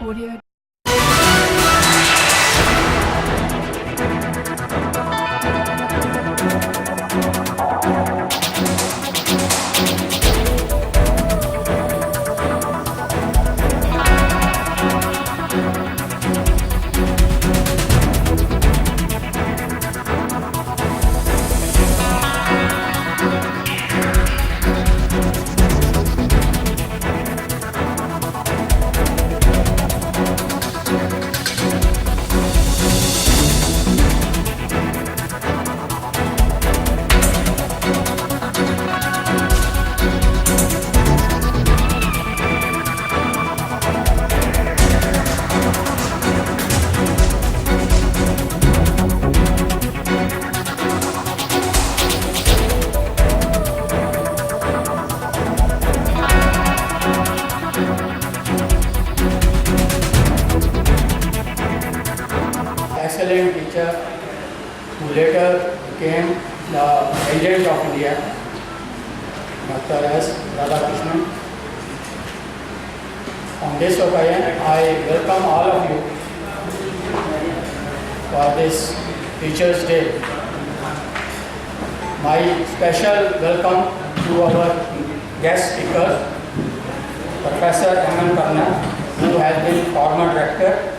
Audio. Excellent teacher who later became the President of India, Dr. S. Radhakrishnan. On this occasion, I welcome all of you for this Teachers' Day. My special welcome to our guest speaker, Professor M. N. Karna, who has been former director,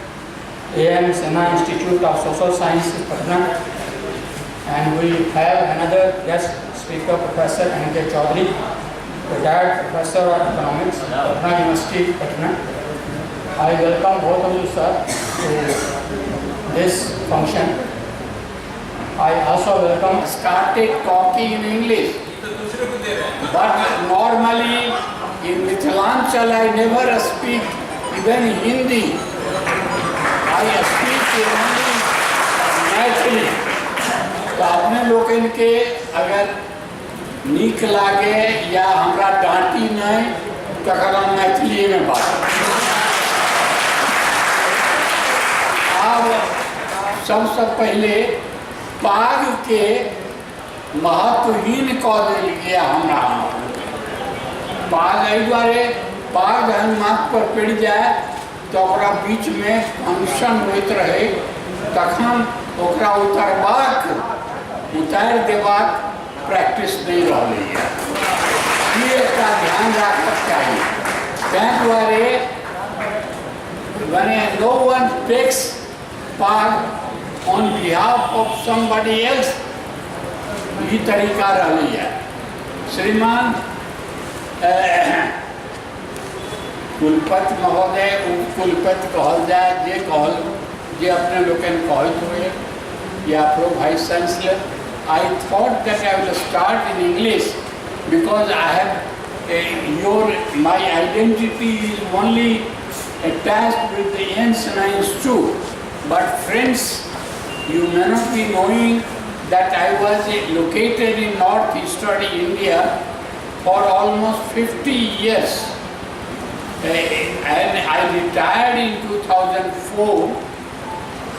A.M. Sinha Institute of Social Sciences, Patna, and we have another guest speaker, Professor N.K. Chaudhary, retired professor of economics, Patna University, Patna. I welcome both of you, sir, to this function. I also welcome. Started talking in English, but normally in Mithilanchal I never speak even Hindi. I speak only Maithili. तो अपने लोग इनके अगर नीक लागे या हमरा डांटी नहीं तो हम मैथिली में बात। अब सबसे पहले पाग के महत्वहीन कह दिए हमरा पाग एहि दुआरे पाग माथ पर पड़ जाए तो बीच में फंक्शन होते रहे तखन उतार देबाक प्रैक्टिस नहीं रही है। ये ध्यान रखना चाहिए। तैं दुआरे when no one takes part on behalf of somebody else, ये तरीका रही है। श्रीमान कुलपति महोदय उपकुलपति कहल जाए जे अपने लोग कहते हुए या pro vice chancellor. I thought that I will start in English because I have my identity is only attached with the N. Sinha Institute. But friends, you may not be knowing that I was located in northeastern India for almost 50 years. And I retired in 2004.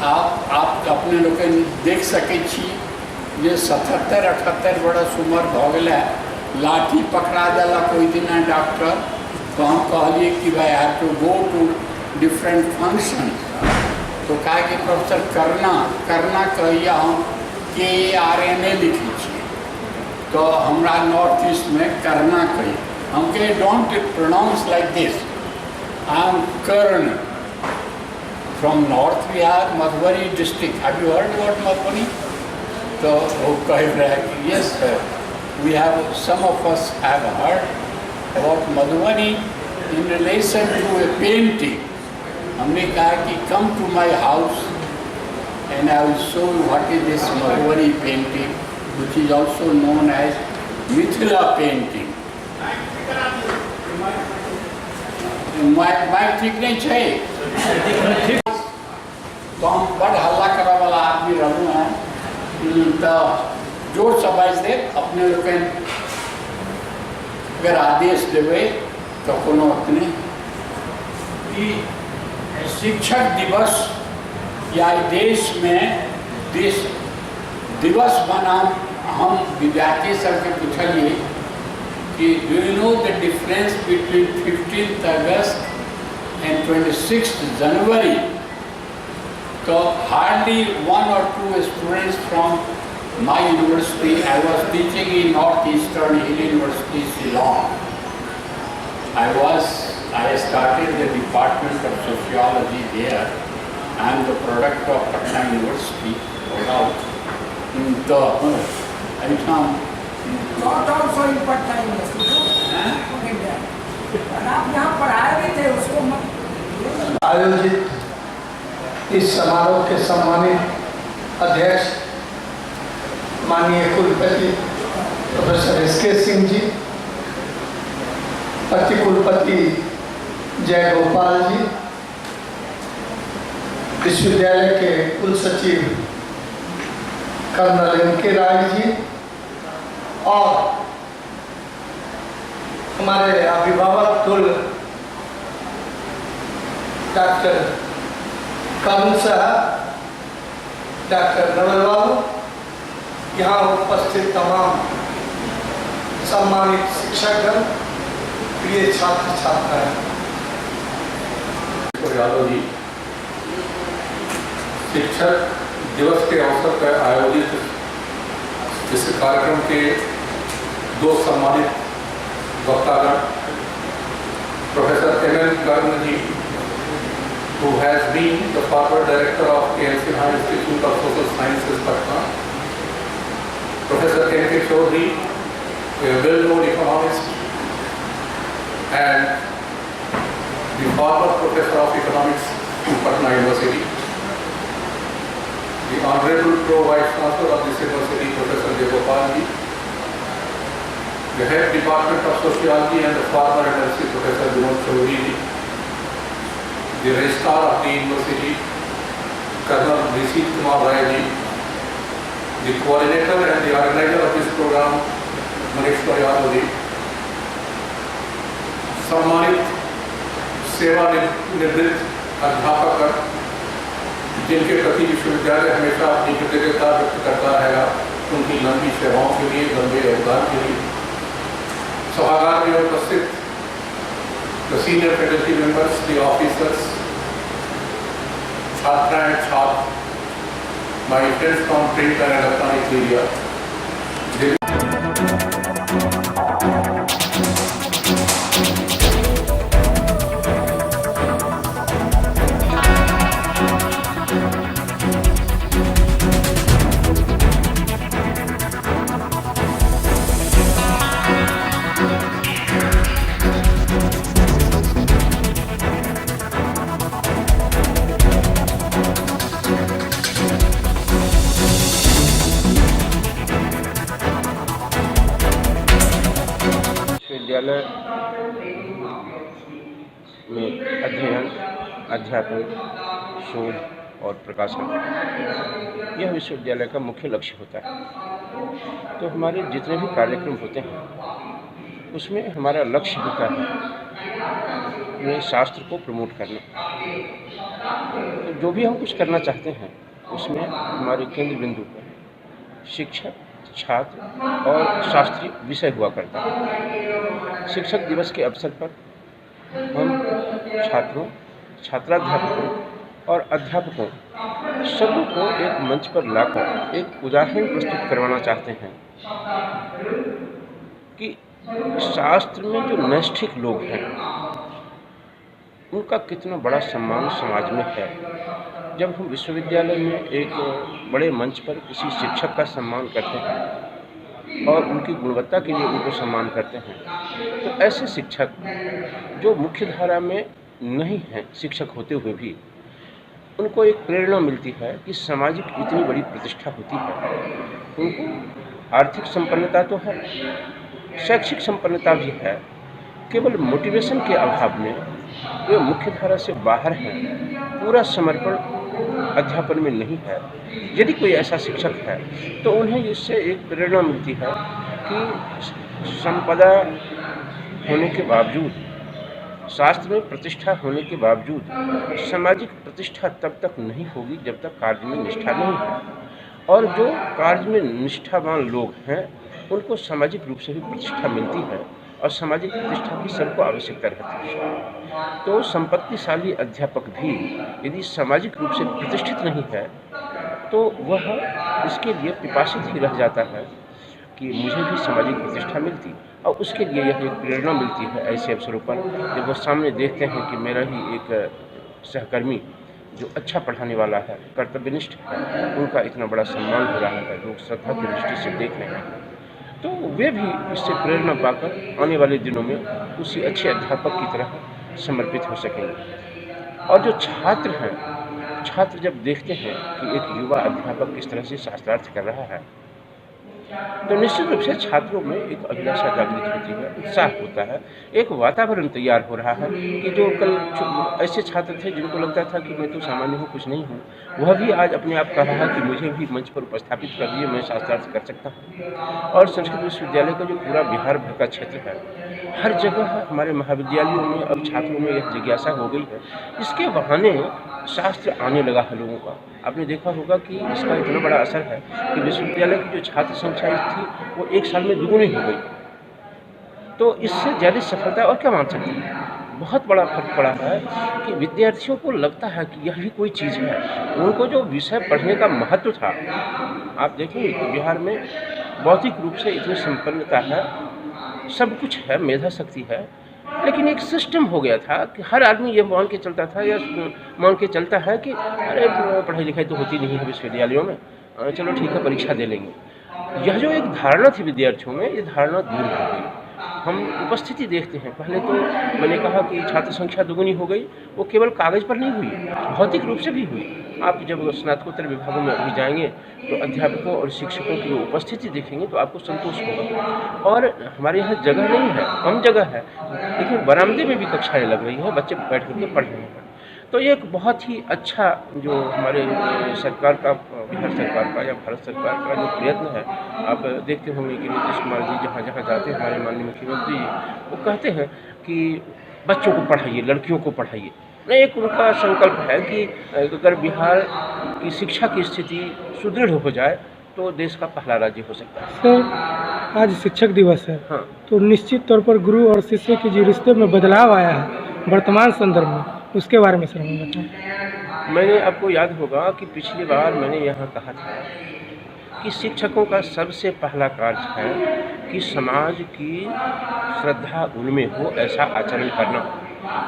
आप अपने लोग देख सके छी जे 77-78 बरस उम्र भ गया लाठी पकड़ा जाला कोई दिन डॉक्टर तो हम कहलिए कि भाई have to go to different function तो कहा कि प्रोफेसर करना कहिए हम KRNA लिखी छी तो हमरा नॉर्थ ईस्ट में करना कही हम कहे don't pronounce like this I am Karn from North Bihar, Madhubani district. Have you heard about Madhubani? So, yes, sir. We have, some of us have heard about Madhubani in relation to a painting. हमने कहा कि come to my house and I will show you what is this Madhubani painting, which is also known as Mithila painting. Mike ठीक नहीं चाहिए तो हम बड़ हल्ला करे वाला आदमी रहूँ हैं तो जोर से बाइज दे अपने लोग अगर आदेश देवे तो कोनो अपने शिक्षक दिवस या देश में देश दिवस बना हम विद्यार्थी सबके पूछलिए कि do you know the difference between 15th August and 26th January, so hardly 1 or 2 students from my university. I was teaching in Northeastern Hill University, Ceylon. I started the Department of Sociology there. I am the product of Patna University, no doubt. Not also in Patna University. और आप यहाँ पढ़ाए भी थे उसको आयोजित इस समारोह के सम्मानित अध्यक्ष माननीय कुलपति प्रोफेसर एस.के. सिंह जी, प्रति कुलपति जय गोपाल जी, विश्वविद्यालय के कुल सचिव कर्नल एम.के. राय जी और हमारे अभिभावक कुल डॉक्टर करुण साहब, डॉक्टर नवल बाबू, यहाँ उपस्थित तमाम सम्मानित शिक्षकगण, प्रिय छात्र छात्राएं। यादव जी, शिक्षक दिवस के अवसर पर आयोजित इस कार्यक्रम के 2 सम्मानित वक्तागण, professor M.N. Karna ji, who has been the former director of KL Sinha Institute of Social Sciences, Patna, Professor N.K. Chaudhary, a well-known economist, and the former professor of economics in Patna University, the Honorable Pro Vice Chancellor of this University, Professor Jay Gopal ji, the Head Department of Sociology and the former MLC, Professor Vinod Chaudhary ji, the Registrar of the University, Colonel Nishit Kumar Rai ji, the coordinator and the organizer of this program, Manish Yadav ji, सम्मानित सेवानिवृत्त अध्यापक, जिनके प्रति विश्वविद्यालय हमेशा अपनी कृतज्ञता व्यक्त करता रहेगा उनकी लंबी सेवाओं के लिए, लंबे योगदान के लिए। सभागार में उपस्थित the senior faculty members, the officers, छात्रा and छात्र, my friends from print and electronic media, विश्वविद्यालय में अध्ययन, अध्यापन, शोध और प्रकाशन, यह विश्वविद्यालय का मुख्य लक्ष्य होता है। तो हमारे जितने भी कार्यक्रम होते हैं उसमें हमारा लक्ष्य होता है शास्त्र को प्रमोट करना। तो जो भी हम कुछ करना चाहते हैं उसमें हमारे केंद्र बिंदु पर शिक्षक, छात्र और शास्त्रीय विषय हुआ करता है। शिक्षक दिवस के अवसर पर हम छात्रों, छात्राध्यापकों और अध्यापकों सभी को एक मंच पर लाकर एक उदाहरण प्रस्तुत करवाना चाहते हैं कि शास्त्र में जो नैष्ठिक लोग हैं उनका कितना बड़ा सम्मान समाज में है। जब हम विश्वविद्यालय में एक बड़े मंच पर किसी शिक्षक का सम्मान करते हैं और उनकी गुणवत्ता के लिए उनको सम्मान करते हैं, तो ऐसे शिक्षक जो मुख्य धारा में नहीं हैं, शिक्षक होते हुए भी उनको एक प्रेरणा मिलती है कि सामाजिक इतनी बड़ी प्रतिष्ठा होती है। उनको आर्थिक संपन्नता तो है, शैक्षिक संपन्नता भी है, केवल मोटिवेशन के अभाव में वे मुख्य धारा से बाहर हैं, पूरा समर्पण अध्यापन में नहीं है। यदि कोई ऐसा शिक्षक है तो उन्हें इससे एक प्रेरणा मिलती है कि संपदा होने के बावजूद, शास्त्र में प्रतिष्ठा होने के बावजूद सामाजिक प्रतिष्ठा तब तक नहीं होगी जब तक कार्य में निष्ठा नहीं है। और जो कार्य में निष्ठावान लोग हैं उनको सामाजिक रूप से भी प्रतिष्ठा मिलती है और सामाजिक प्रतिष्ठा की सबको आवश्यकता रहती है। तो संपत्तिशाली अध्यापक भी यदि सामाजिक रूप से प्रतिष्ठित नहीं है तो वह इसके लिए पिपासित ही रह जाता है कि मुझे भी सामाजिक प्रतिष्ठा मिलती, और उसके लिए यह एक प्रेरणा मिलती है ऐसे अवसरों पर जब वो सामने देखते हैं कि मेरा ही एक सहकर्मी जो अच्छा पढ़ाने वाला है, कर्तव्यनिष्ठ है, उनका इतना बड़ा सम्मान हो रहा है, लोग श्रद्धा की दृष्टि से देख रहे हैं, तो वे भी इससे प्रेरणा पाकर आने वाले दिनों में उसी अच्छे अध्यापक की तरह समर्पित हो सकेंगे। और जो छात्र हैं, छात्र जब देखते हैं कि एक युवा अध्यापक किस तरह से शास्त्रार्थ कर रहा है तो निश्चित रूप से छात्रों में एक अभिलाषा जागृत होती है, उत्साह होता है, एक वातावरण तैयार हो रहा है कि जो कल ऐसे छात्र थे जिनको लगता था कि मैं तो सामान्य हूँ, कुछ नहीं हूँ, वह भी आज अपने आप कह रहा है कि मुझे भी मंच पर उपस्थापित कर दिए, मैं शास्त्रार्थ कर सकता हूँ। और संस्कृत विश्वविद्यालय का जो पूरा बिहार भर का क्षेत्र है, हर जगह हमारे महाविद्यालयों में अब छात्रों में यह जिज्ञासा हो गई है, इसके बहाने शास्त्र आने लगा है लोगों का। आपने देखा होगा कि इसका इतना बड़ा असर है कि विश्वविद्यालय की जो छात्र संख्या थी वो एक साल में दुगुनी हो गई। तो इससे ज़्यादा सफलता और क्या मान सकते हैं। बहुत बड़ा फर्क पड़ा है कि विद्यार्थियों को लगता है कि यह भी कोई चीज़ है। उनको जो विषय पढ़ने का महत्व था, आप देखेंगे कि बिहार में बौद्धिक रूप से इतनी संपन्नता है, सब कुछ है, मेधा शक्ति है, लेकिन एक सिस्टम हो गया था कि हर आदमी ये मान के चलता था या मान के चलता है कि अरे पढ़ाई लिखाई तो होती नहीं है विश्वविद्यालयों में, चलो ठीक है परीक्षा दे लेंगे। यह जो एक धारणा थी विद्यार्थियों में, ये धारणा दूर हो गई। हम उपस्थिति देखते हैं, पहले तो मैंने कहा कि छात्र संख्या दुगुनी हो गई, वो केवल कागज़ पर नहीं हुई, भौतिक रूप से भी हुई। आप जब स्नातकोत्तर विभागों में अभी जाएंगे तो अध्यापकों और शिक्षकों की उपस्थिति देखेंगे तो आपको संतोष होगा। और हमारे यहाँ जगह नहीं है, कम जगह है, लेकिन बरामदे में भी कक्षाएँ लग रही हैं, बच्चे बैठ करके पढ़ रहे हैं। तो ये एक बहुत ही अच्छा जो हमारे सरकार का, बिहार सरकार का या भारत सरकार का जो प्रयत्न है, आप देखते होंगे कि नीतीश कुमार जी जहाँ जहाँ जाते हैं, हमारे माननीय मुख्यमंत्री वो कहते हैं कि बच्चों को पढ़ाइए, लड़कियों को पढ़ाइए। एक उनका संकल्प है कि अगर बिहार की शिक्षा की स्थिति सुदृढ़ हो जाए तो देश का पहला राज्य हो सकता है। सर, आज शिक्षक दिवस है। हाँ, तो निश्चित तौर पर गुरु और शिष्य के जो रिश्ते में बदलाव आया है वर्तमान संदर्भ में, उसके बारे में सर हमें बताएं। मैंने आपको याद होगा कि पिछली बार मैंने यहाँ कहा था कि शिक्षकों का सबसे पहला कार्य है कि समाज की श्रद्धा उनमें हो, ऐसा आचरण करना।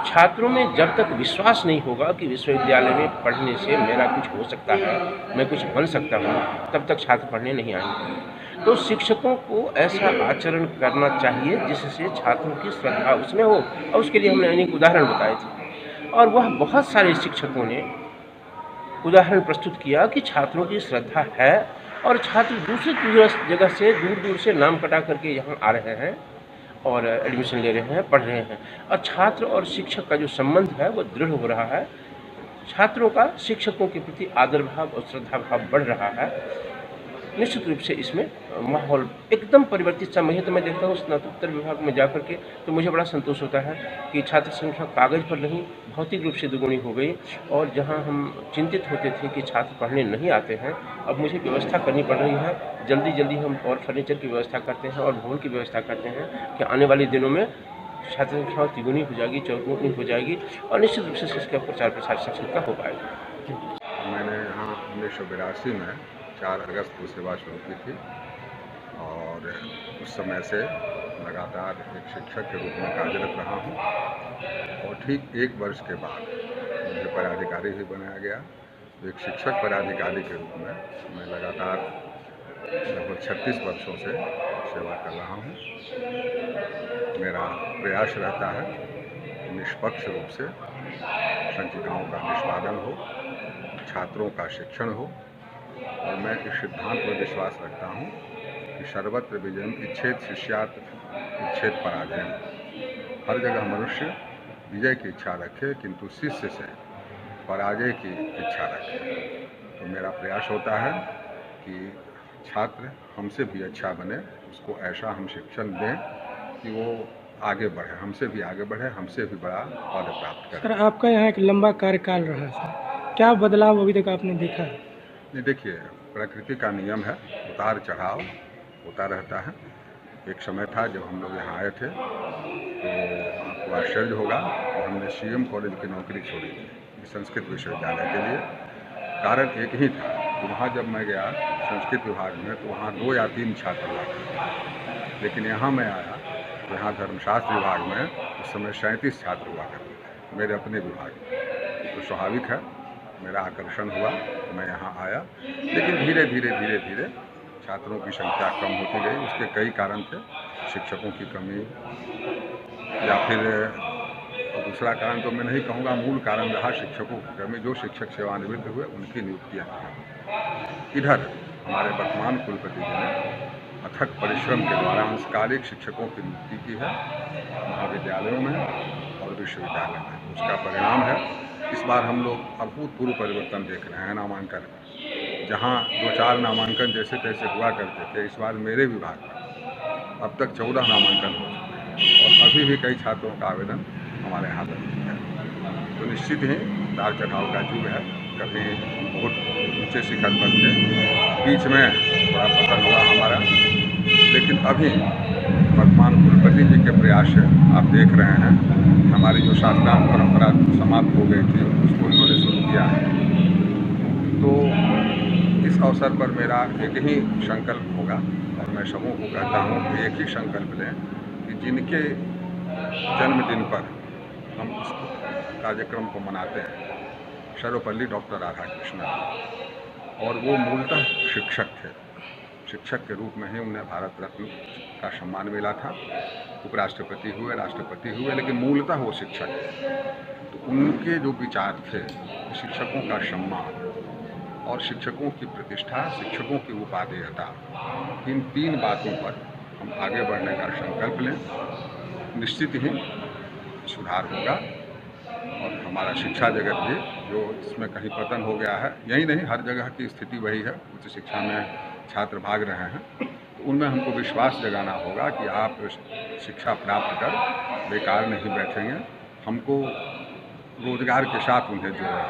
छात्रों में जब तक विश्वास नहीं होगा कि विश्वविद्यालय में पढ़ने से मेरा कुछ हो सकता है, मैं कुछ बन सकता हूँ, तब तक छात्र पढ़ने नहीं आएंगे। तो शिक्षकों को ऐसा आचरण करना चाहिए जिससे छात्रों की श्रद्धा उसमें हो, और उसके लिए हमने अनेक उदाहरण बताए थे, और वह बहुत सारे शिक्षकों ने उदाहरण प्रस्तुत किया कि छात्रों की श्रद्धा है और छात्र दूसरी जगह से दूर दूर से नाम कटा करके यहाँ आ रहे हैं और एडमिशन ले रहे हैं, पढ़ रहे हैं, और छात्र और शिक्षक का जो संबंध है वो दृढ़ हो रहा है। छात्रों का शिक्षकों के प्रति आदर भाव और श्रद्धा भाव बढ़ रहा है। निश्चित रूप से इसमें माहौल एकदम परिवर्तित सा मैं देखता हूँ स्नातकोत्तर विभाग में जाकर के, तो मुझे बड़ा संतोष होता है कि छात्र संख्या कागज़ पर नहीं भौतिक रूप से दुगुनी हो गई। और जहाँ हम चिंतित होते थे कि छात्र पढ़ने नहीं आते हैं, अब मुझे व्यवस्था करनी पड़ रही है। जल्दी जल्दी हम और फर्नीचर की व्यवस्था करते हैं और भवन की व्यवस्था करते हैं कि आने वाले दिनों में छात्र संख्या तिगुनी हो जाएगी, चौगुनी हो जाएगी, और निश्चित रूप से इसका प्रचार प्रसार सक्षमता हो पाएगा। मैंने यहाँ 1982 में 4 अगस्त को सेवा शुरू की थी और उस समय से लगातार एक शिक्षक के रूप में कार्यरत रहा हूँ। और ठीक 1 वर्ष के बाद मुझे पदाधिकारी भी बनाया गया। तो एक शिक्षक पदाधिकारी के रूप में मैं लगातार लगभग 36 वर्षों से सेवा कर रहा हूँ। मेरा प्रयास रहता है कि निष्पक्ष रूप से संचिकाओं का निष्पादन हो, छात्रों का शिक्षण हो, और मैं इस सिद्धांत पर विश्वास रखता हूँ कि सर्वत्र विजयम इच्छेत शिष्यात् इच्छेत पराजयम। हर जगह मनुष्य विजय की इच्छा रखे किंतु शिष्य से पराजय की इच्छा रखे। तो मेरा प्रयास होता है कि छात्र हमसे भी अच्छा बने, उसको ऐसा हम शिक्षण दें कि वो आगे बढ़े, हमसे भी आगे बढ़े, हमसे भी बड़ा पद प्राप्त करे। सर, आपका यहाँ एक लंबा कार्यकाल रहा है सर, क्या बदलाव अभी तक आपने देखा है? नहीं, देखिए, प्रकृति का नियम है, उतार चढ़ाव होता रहता है। एक समय था जब हम लोग यहाँ आए थे तो आपको आश्चर्य होगा कि हमने CM कॉलेज की नौकरी छोड़ी थी संस्कृत विश्वविद्यालय के लिए। कारण एक ही था कि वहाँ जब मैं गया संस्कृत विभाग में तो वहाँ 2 या 3 छात्र हुआ करते, लेकिन यहाँ मैं आया तो यहाँ धर्मशास्त्र विभाग में उस समय 37 छात्र हुआ करते थे मेरे अपने विभाग में। तो स्वाभाविक है मेरा आकर्षण हुआ, मैं यहाँ आया। लेकिन धीरे धीरे छात्रों की संख्या कम होती गई। उसके कई कारण थे, शिक्षकों की कमी या फिर दूसरा कारण तो मैं नहीं कहूँगा, मूल कारण रहा शिक्षकों की कमी। जो शिक्षक सेवानिवृत्त हुए उनकी नियुक्तियाँ की। इधर हमारे वर्तमान कुलपति जी ने अथक परिश्रम के द्वारा अंशकालिक शिक्षकों की नियुक्ति की है महाविद्यालयों में और विश्वविद्यालय में। उसका परिणाम है इस बार हम लोग अभूतपूर्व परिवर्तन देख रहे हैं नामांकन में। जहाँ 2-4 नामांकन जैसे तैसे हुआ करते थे, इस बार मेरे विभाग में अब तक 14 नामांकन हो चुके हैं और अभी भी कई छात्रों का आवेदन हमारे यहाँ पर है। तो निश्चित ही उतार चढ़ाव का युग है। कभी बहुत ऊंचे शिखर पर थे, बीच में थोड़ा पतन हुआ हमारा, लेकिन अभी वर्तमान कुलपति जी के प्रयास से आप देख रहे हैं हमारी जो शासनांत परंपरा समाप्त हो गई थी उसको इन्होंने शुरू किया है। तो इस अवसर पर मेरा एक ही संकल्प होगा और मैं सबों को कहता हूँ कि एक ही संकल्प लें कि जिनके जन्मदिन पर हम इस कार्यक्रम को मनाते हैं, सर्वपल्ली डॉक्टर राधाकृष्णन, और वो मूलतः शिक्षक थे। शिक्षक के रूप में ही उन्हें भारत रत्न का सम्मान मिला था। उपराष्ट्रपति हुए, राष्ट्रपति हुए, लेकिन मूलतः वो शिक्षक थे। तो उनके जो विचार थे, शिक्षकों का सम्मान और शिक्षकों की प्रतिष्ठा, शिक्षकों की उपादेयता, इन 3 बातों पर हम आगे बढ़ने का संकल्प लें। निश्चित ही सुधार होगा और हमारा शिक्षा जगत भी जो इसमें कहीं पतन हो गया है, यही नहीं हर जगह की स्थिति वही है, उच्च शिक्षा में छात्र भाग रहे हैं, तो उनमें हमको विश्वास जगाना होगा कि आप शिक्षा प्राप्त कर बेकार नहीं बैठेंगे, हमको रोजगार के साथ उन्हें जोड़ना।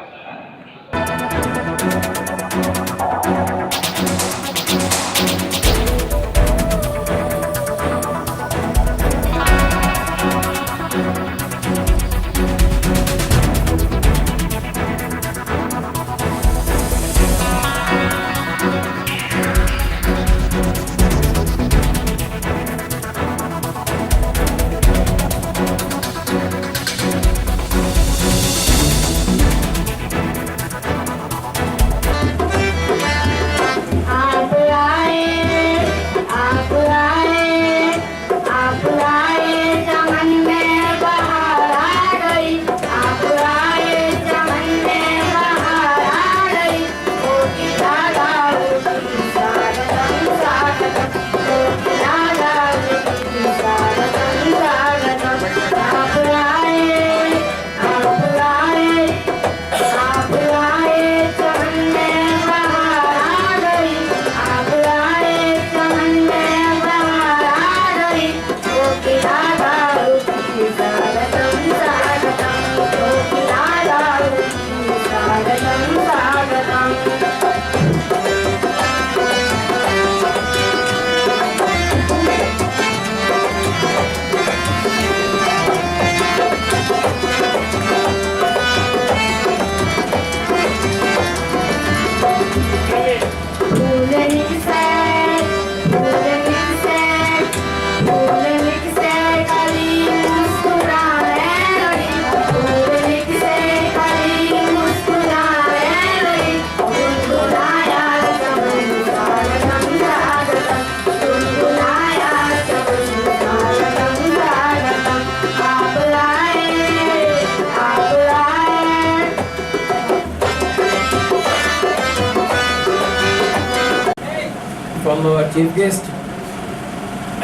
From our chief guest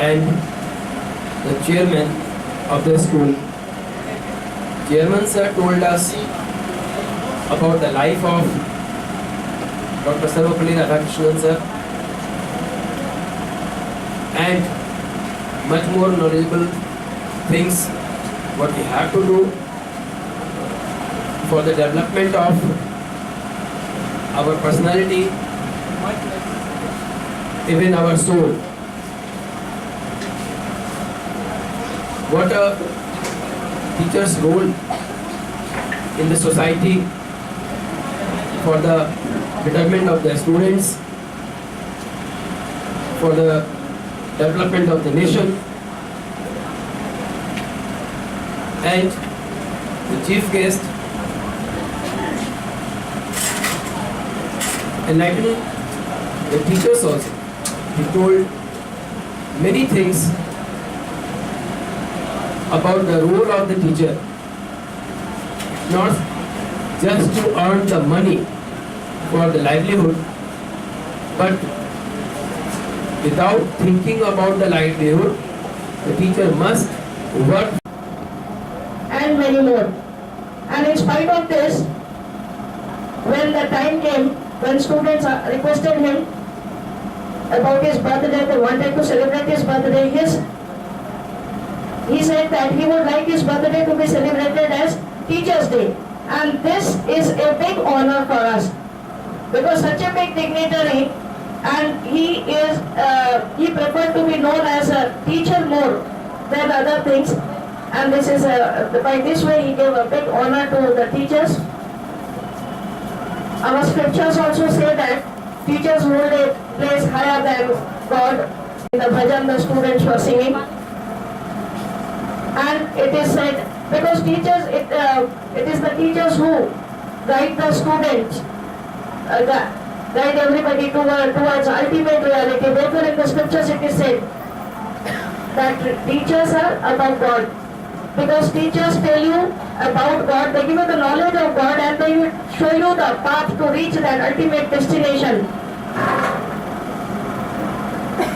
and the chairman of the school. Chairman sir told us about the life of Dr. Sarvapalli Radhakrishnan sir and much more knowledgeable things what we have to do for the development of our personality, even our soul. what a teacher's role in the society for the betterment of the students, for the development of the nation, and the chief guest enlightened the teachers also. He told many things about the role of the teacher, not just to earn the money for the livelihood, but without thinking about the livelihood, the teacher must work. And many more. And in spite of this, when the time came, when students requested him about his birthday, they wanted to celebrate his birthday, he said that he would like his birthday to be celebrated as Teachers' Day. And this is a big honor for us, because such a big dignitary, and he preferred to be known as a teacher more than other things. And this is by this way he gave a big honor to the teachers. Our scriptures also say that teachers hold a place higher than God. In the bhajan the students were singing, and it is said, because teachers, it is the teachers who guide the students, guide everybody towards ultimate reality. Therefore in the scriptures it is said that teachers are above God, because teachers tell you about God, they give you the knowledge of God, and they will show you the path to reach that ultimate destination.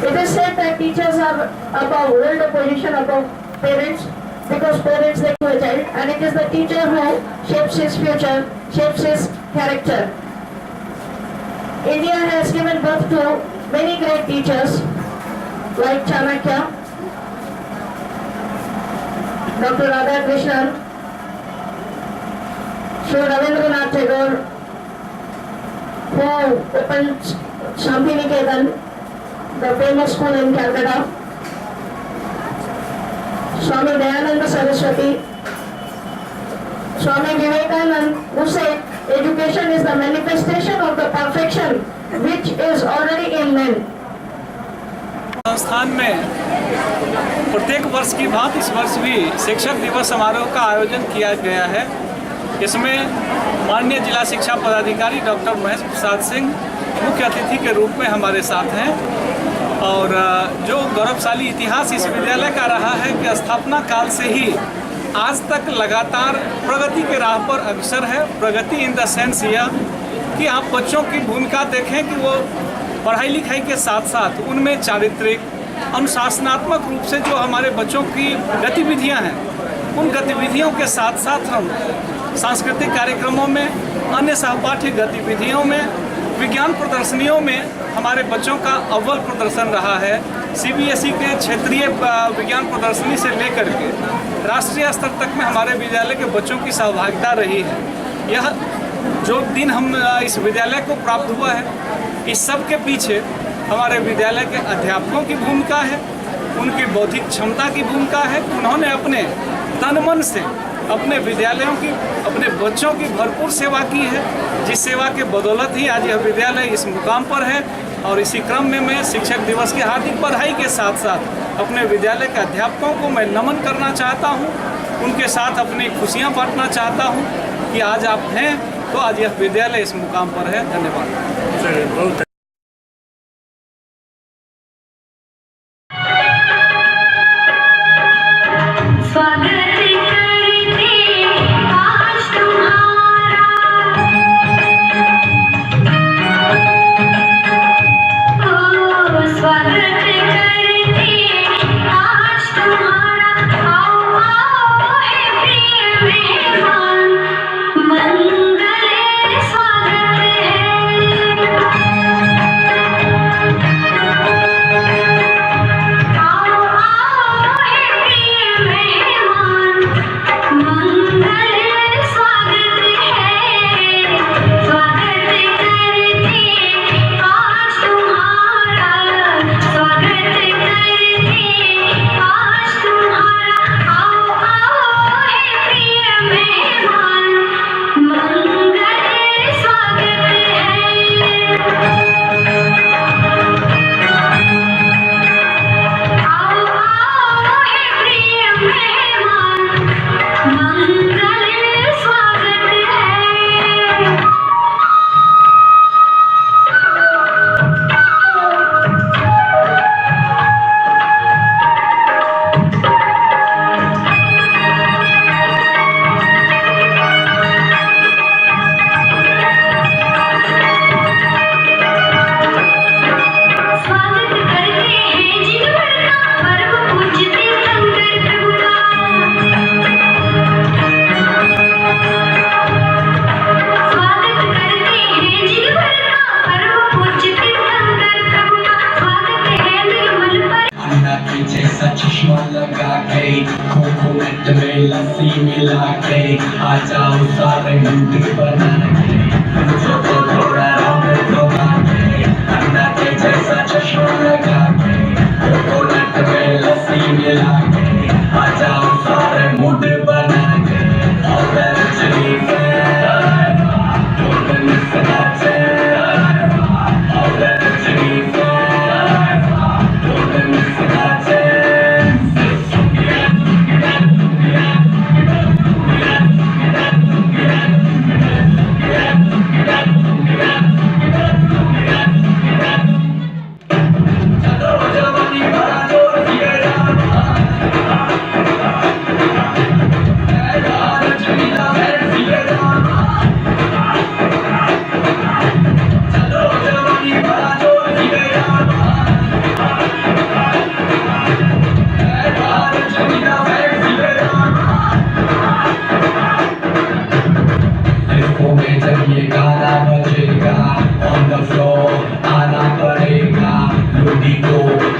It is said that teachers are above, hold a position above parents, because parents they give a child, and it is the teacher who shapes his future, shapes his character. India has given birth to many great teachers like Chanakya, Dr. Radhakrishnan, Sri Ravindranath Tagore, who opened Shantiniketan, the famous school in Calcutta, Swami Dayananda Saraswati, Swami Vivekananda, who said education is the manifestation of the perfection which is already in men. संस्थान में प्रत्येक वर्ष की भांति इस वर्ष भी शिक्षक दिवस समारोह का आयोजन किया गया है। इसमें माननीय जिला शिक्षा पदाधिकारी डॉक्टर महेश प्रसाद सिंह मुख्य अतिथि के रूप में हमारे साथ हैं, और जो गौरवशाली इतिहास इस विद्यालय का रहा है कि स्थापना काल से ही आज तक लगातार प्रगति के राह पर अग्रसर है। प्रगति इन द सेंस यह कि आप बच्चों की भूमिका देखें कि वो पढ़ाई लिखाई के साथ साथ उनमें चारित्रिक अनुशासनात्मक रूप से जो हमारे बच्चों की गतिविधियां हैं, उन गतिविधियों के साथ साथ हम सांस्कृतिक कार्यक्रमों में, अन्य सहपाठी गतिविधियों में, विज्ञान प्रदर्शनियों में हमारे बच्चों का अव्वल प्रदर्शन रहा है। सीबीएसई के क्षेत्रीय विज्ञान प्रदर्शनी से लेकर के राष्ट्रीय स्तर तक में हमारे विद्यालय के बच्चों की सहभागिता रही है। यह जो दिन हम इस विद्यालय को प्राप्त हुआ है, इस सब के पीछे हमारे विद्यालय के अध्यापकों की भूमिका है, उनकी बौद्धिक क्षमता की भूमिका है। उन्होंने अपने तन मन से अपने विद्यालयों की, अपने बच्चों की भरपूर सेवा की है, जिस सेवा के बदौलत ही आज यह विद्यालय इस मुकाम पर है। और इसी क्रम में मैं शिक्षक दिवस की हार्दिक बधाई के साथ साथ अपने विद्यालय के अध्यापकों को मैं नमन करना चाहता हूँ, उनके साथ अपनी खुशियाँ बांटना चाहता हूँ कि आज आप हैं तो आज यह विद्यालय इस मुकाम पर है। धन्यवाद। मंगल स्वागत है। के आ जाओ सारे मुंडी बना के मुझको तो थोड़ा रंग धोखा के अन्ना के जैसा चश्मा लगा के कोकोनट में लस्सी मिला के आ जाओ सारे मुंड बना के और चली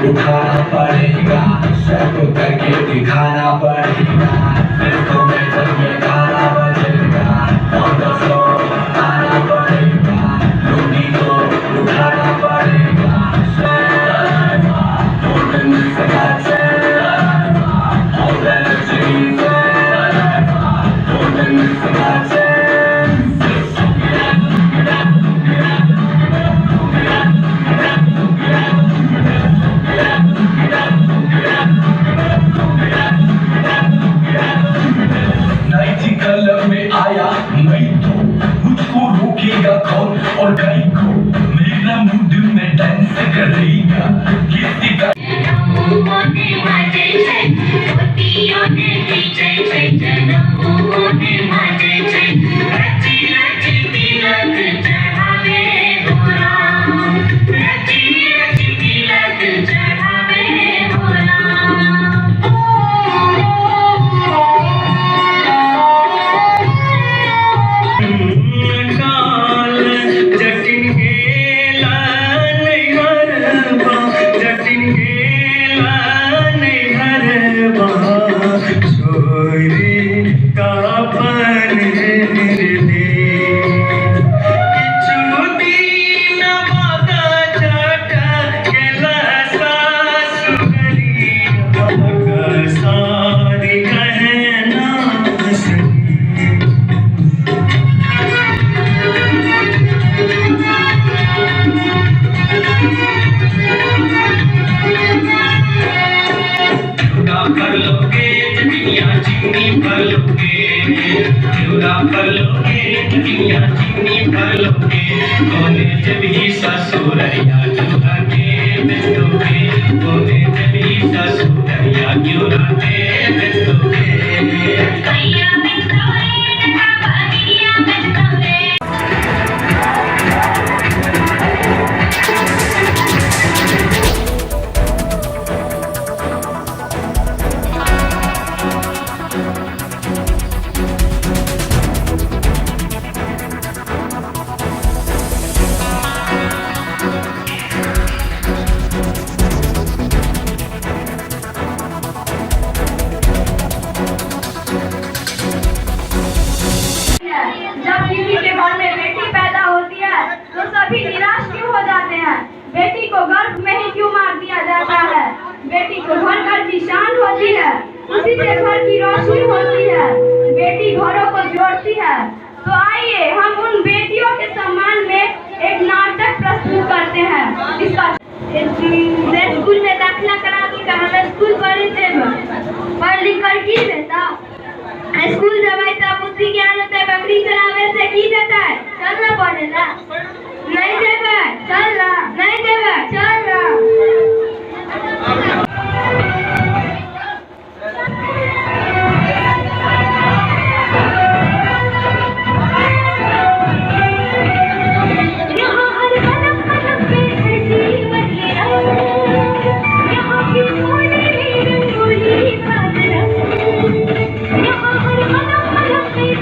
उठाना पड़ेगा, सबको करके दिखाना पड़ेगा। इसको में जब ये गाना बजेगा, on the floor आना पड़ेगा, लूटी को उठाना पड़ेगा। Don't miss that chance, all that achieve, don't miss that chance. Colour में आया मैं तो मुझको रोकेगा कौन और गाय को मेरा मूड में डांस करेगा किसी का कॉलेज भी ससुरैया क्यों आके बेस्तोगे कॉलेज भी ससुरैया क्यों आके बेस्तोगे बेटी को गर्भ में ही क्यों मार दिया जाता है? बेटी को घर की शान होती है, उसी से घर की रोशनी होती है, बेटी घरों को जोड़ती है। तो आइए हम उन बेटियों के सम्मान में एक नाटक प्रस्तुत करते हैं। इसका स्कूल में दाखिला करा दी का हमें स्कूल पढ़ लिख कर की देता स्कूल जब आई तब बुद्धि ज्ञान होता है, बकरी चलावे से की देता है, चलना पड़ेगा नहीं देगा, चल रहा नहीं देगा, चल रहा यहाँ हर कदम कदम पे है जीवन ये यहाँ की थोड़ी रंगोली बादल यहाँ हर कदम कदम पे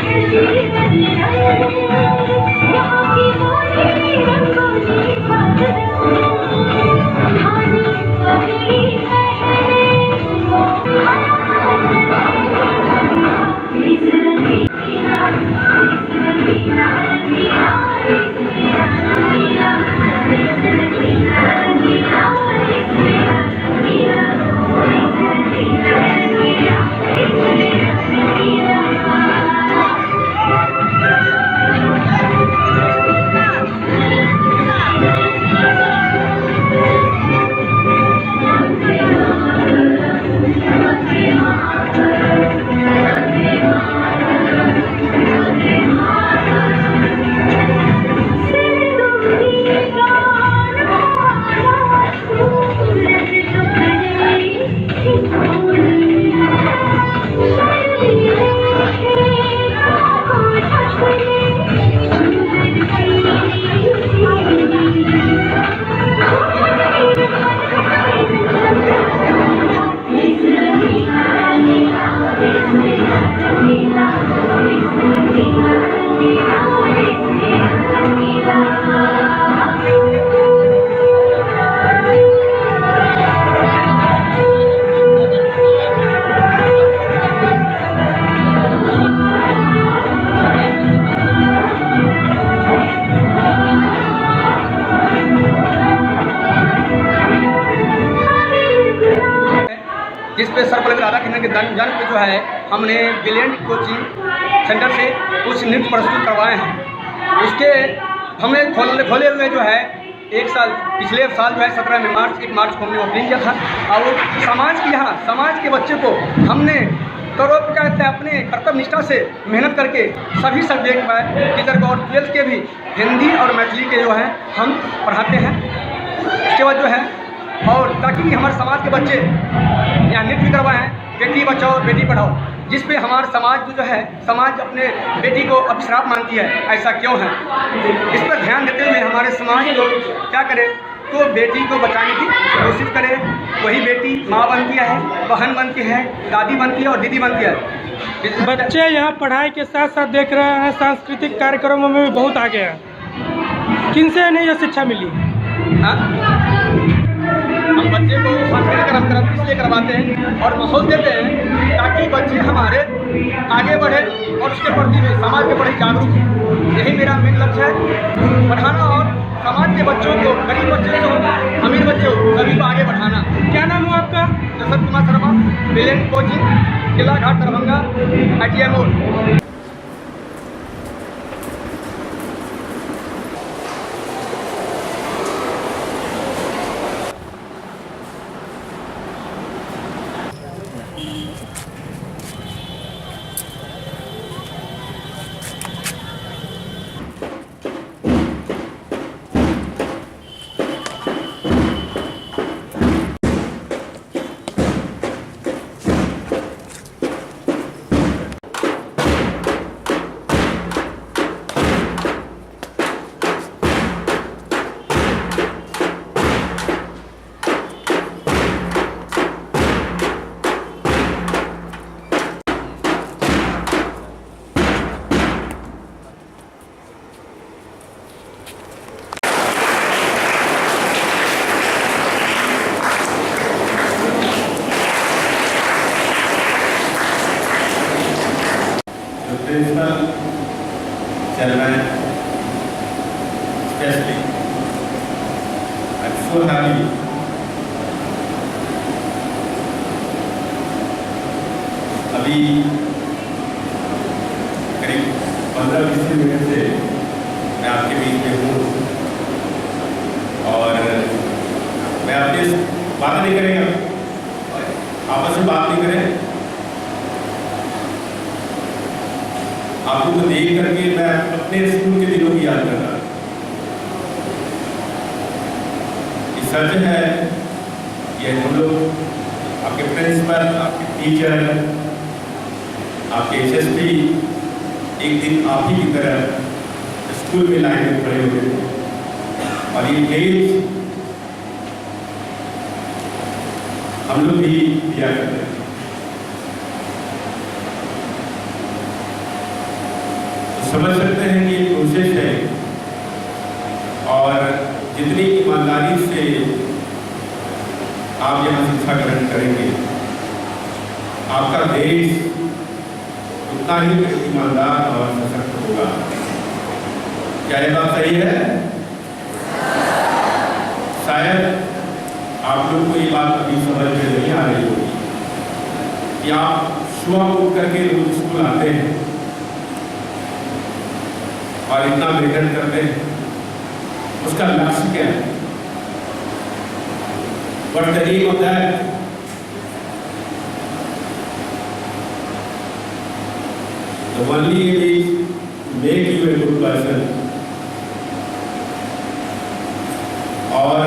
जो है हमने ब्रिलियंट कोचिंग सेंटर से कुछ नृत्य प्रस्तुत करवाए हैं। उसके हमने खोले हुए जो है एक साल पिछले साल जो है 17 मार्च 1 मार्च को हमने ओपनिंग किया था। और समाज के बच्चे को हमने कहते हैं अपने कर्तव्य निष्ठा से मेहनत करके सभी सब्जेक्ट में टीचर को, और 12th के भी हिंदी और मैथिली के जो हैं हम पढ़ाते हैं। उसके बाद जो है और ताकि हमारे समाज के बच्चे यहाँ नृत्य भी करवाए हैं, बेटी बचाओ बेटी पढ़ाओ, जिस पे हमारा समाज जो है समाज अपने बेटी को अभिश्राप मानती है। ऐसा क्यों है, इस पर ध्यान देते हुए हमारे समाज लोग क्या करें तो बेटी को बचाने की कोशिश करें। वही बेटी माँ बनती है, बहन बनती है, दादी बनती है और दीदी बनती है। बच्चे यहाँ पढ़ाई के साथ साथ देख रहे हैं सांस्कृतिक कार्यक्रमों में भी बहुत आगे हैं। किनसे इन्हें यह शिक्षा मिली? हाँ, हम बच्चे को सांस्कृतिक कार्यक्रम इसलिए करवाते हैं और माहौल देते हैं ताकि बच्चे हमारे आगे बढ़े और उसके प्रति भी समाज के प्रति जागरूक हो। यही मेरा मेन लक्ष्य है, पढ़ाना और समाज के बच्चों को, गरीब बच्चे हो, अमीर बच्चे हो, सभी को आगे बढ़ाना। क्या नाम हुआ आपका? Jaswant Kumar Sharma, brilliant coaching, Kila Ghat, Darbhanga, ITI मोड़। Principal, chairman, especially, I'm so happy अभी करीब 15-20 मिनट से मैं आपके बीच में हूँ और मैं आपसे बात नहीं करेंगे, आपस में बात नहीं करें। आपको तो देख करके मैं अपने स्कूल के दिनों की याद कर रहा हूँ। सच है ये हम लोग आपके प्रिंसिपल, आपके टीचर, आपके HSP एक दिन आप ही की तरह स्कूल में लाइन में खड़े हुए थे और ये डेज हम लोग भी दिया करते हैं। समझ सकते हैं कि ये कोशिश है और जितनी ईमानदारी से आप यहाँ शिक्षा ग्रहण करेंगे, आपका देश उतना ही ईमानदार और सशक्त होगा। क्या ये बात सही है? शायद आप लोग को ये बात अभी समझ में नहीं आ रही होगी कि आप सुबह उठ करके रोज स्कूल आते हैं और इतना मेहनत करते हैं, उसका लक्ष्य क्या है? What is the aim of that? The only aim is to make you a good person. और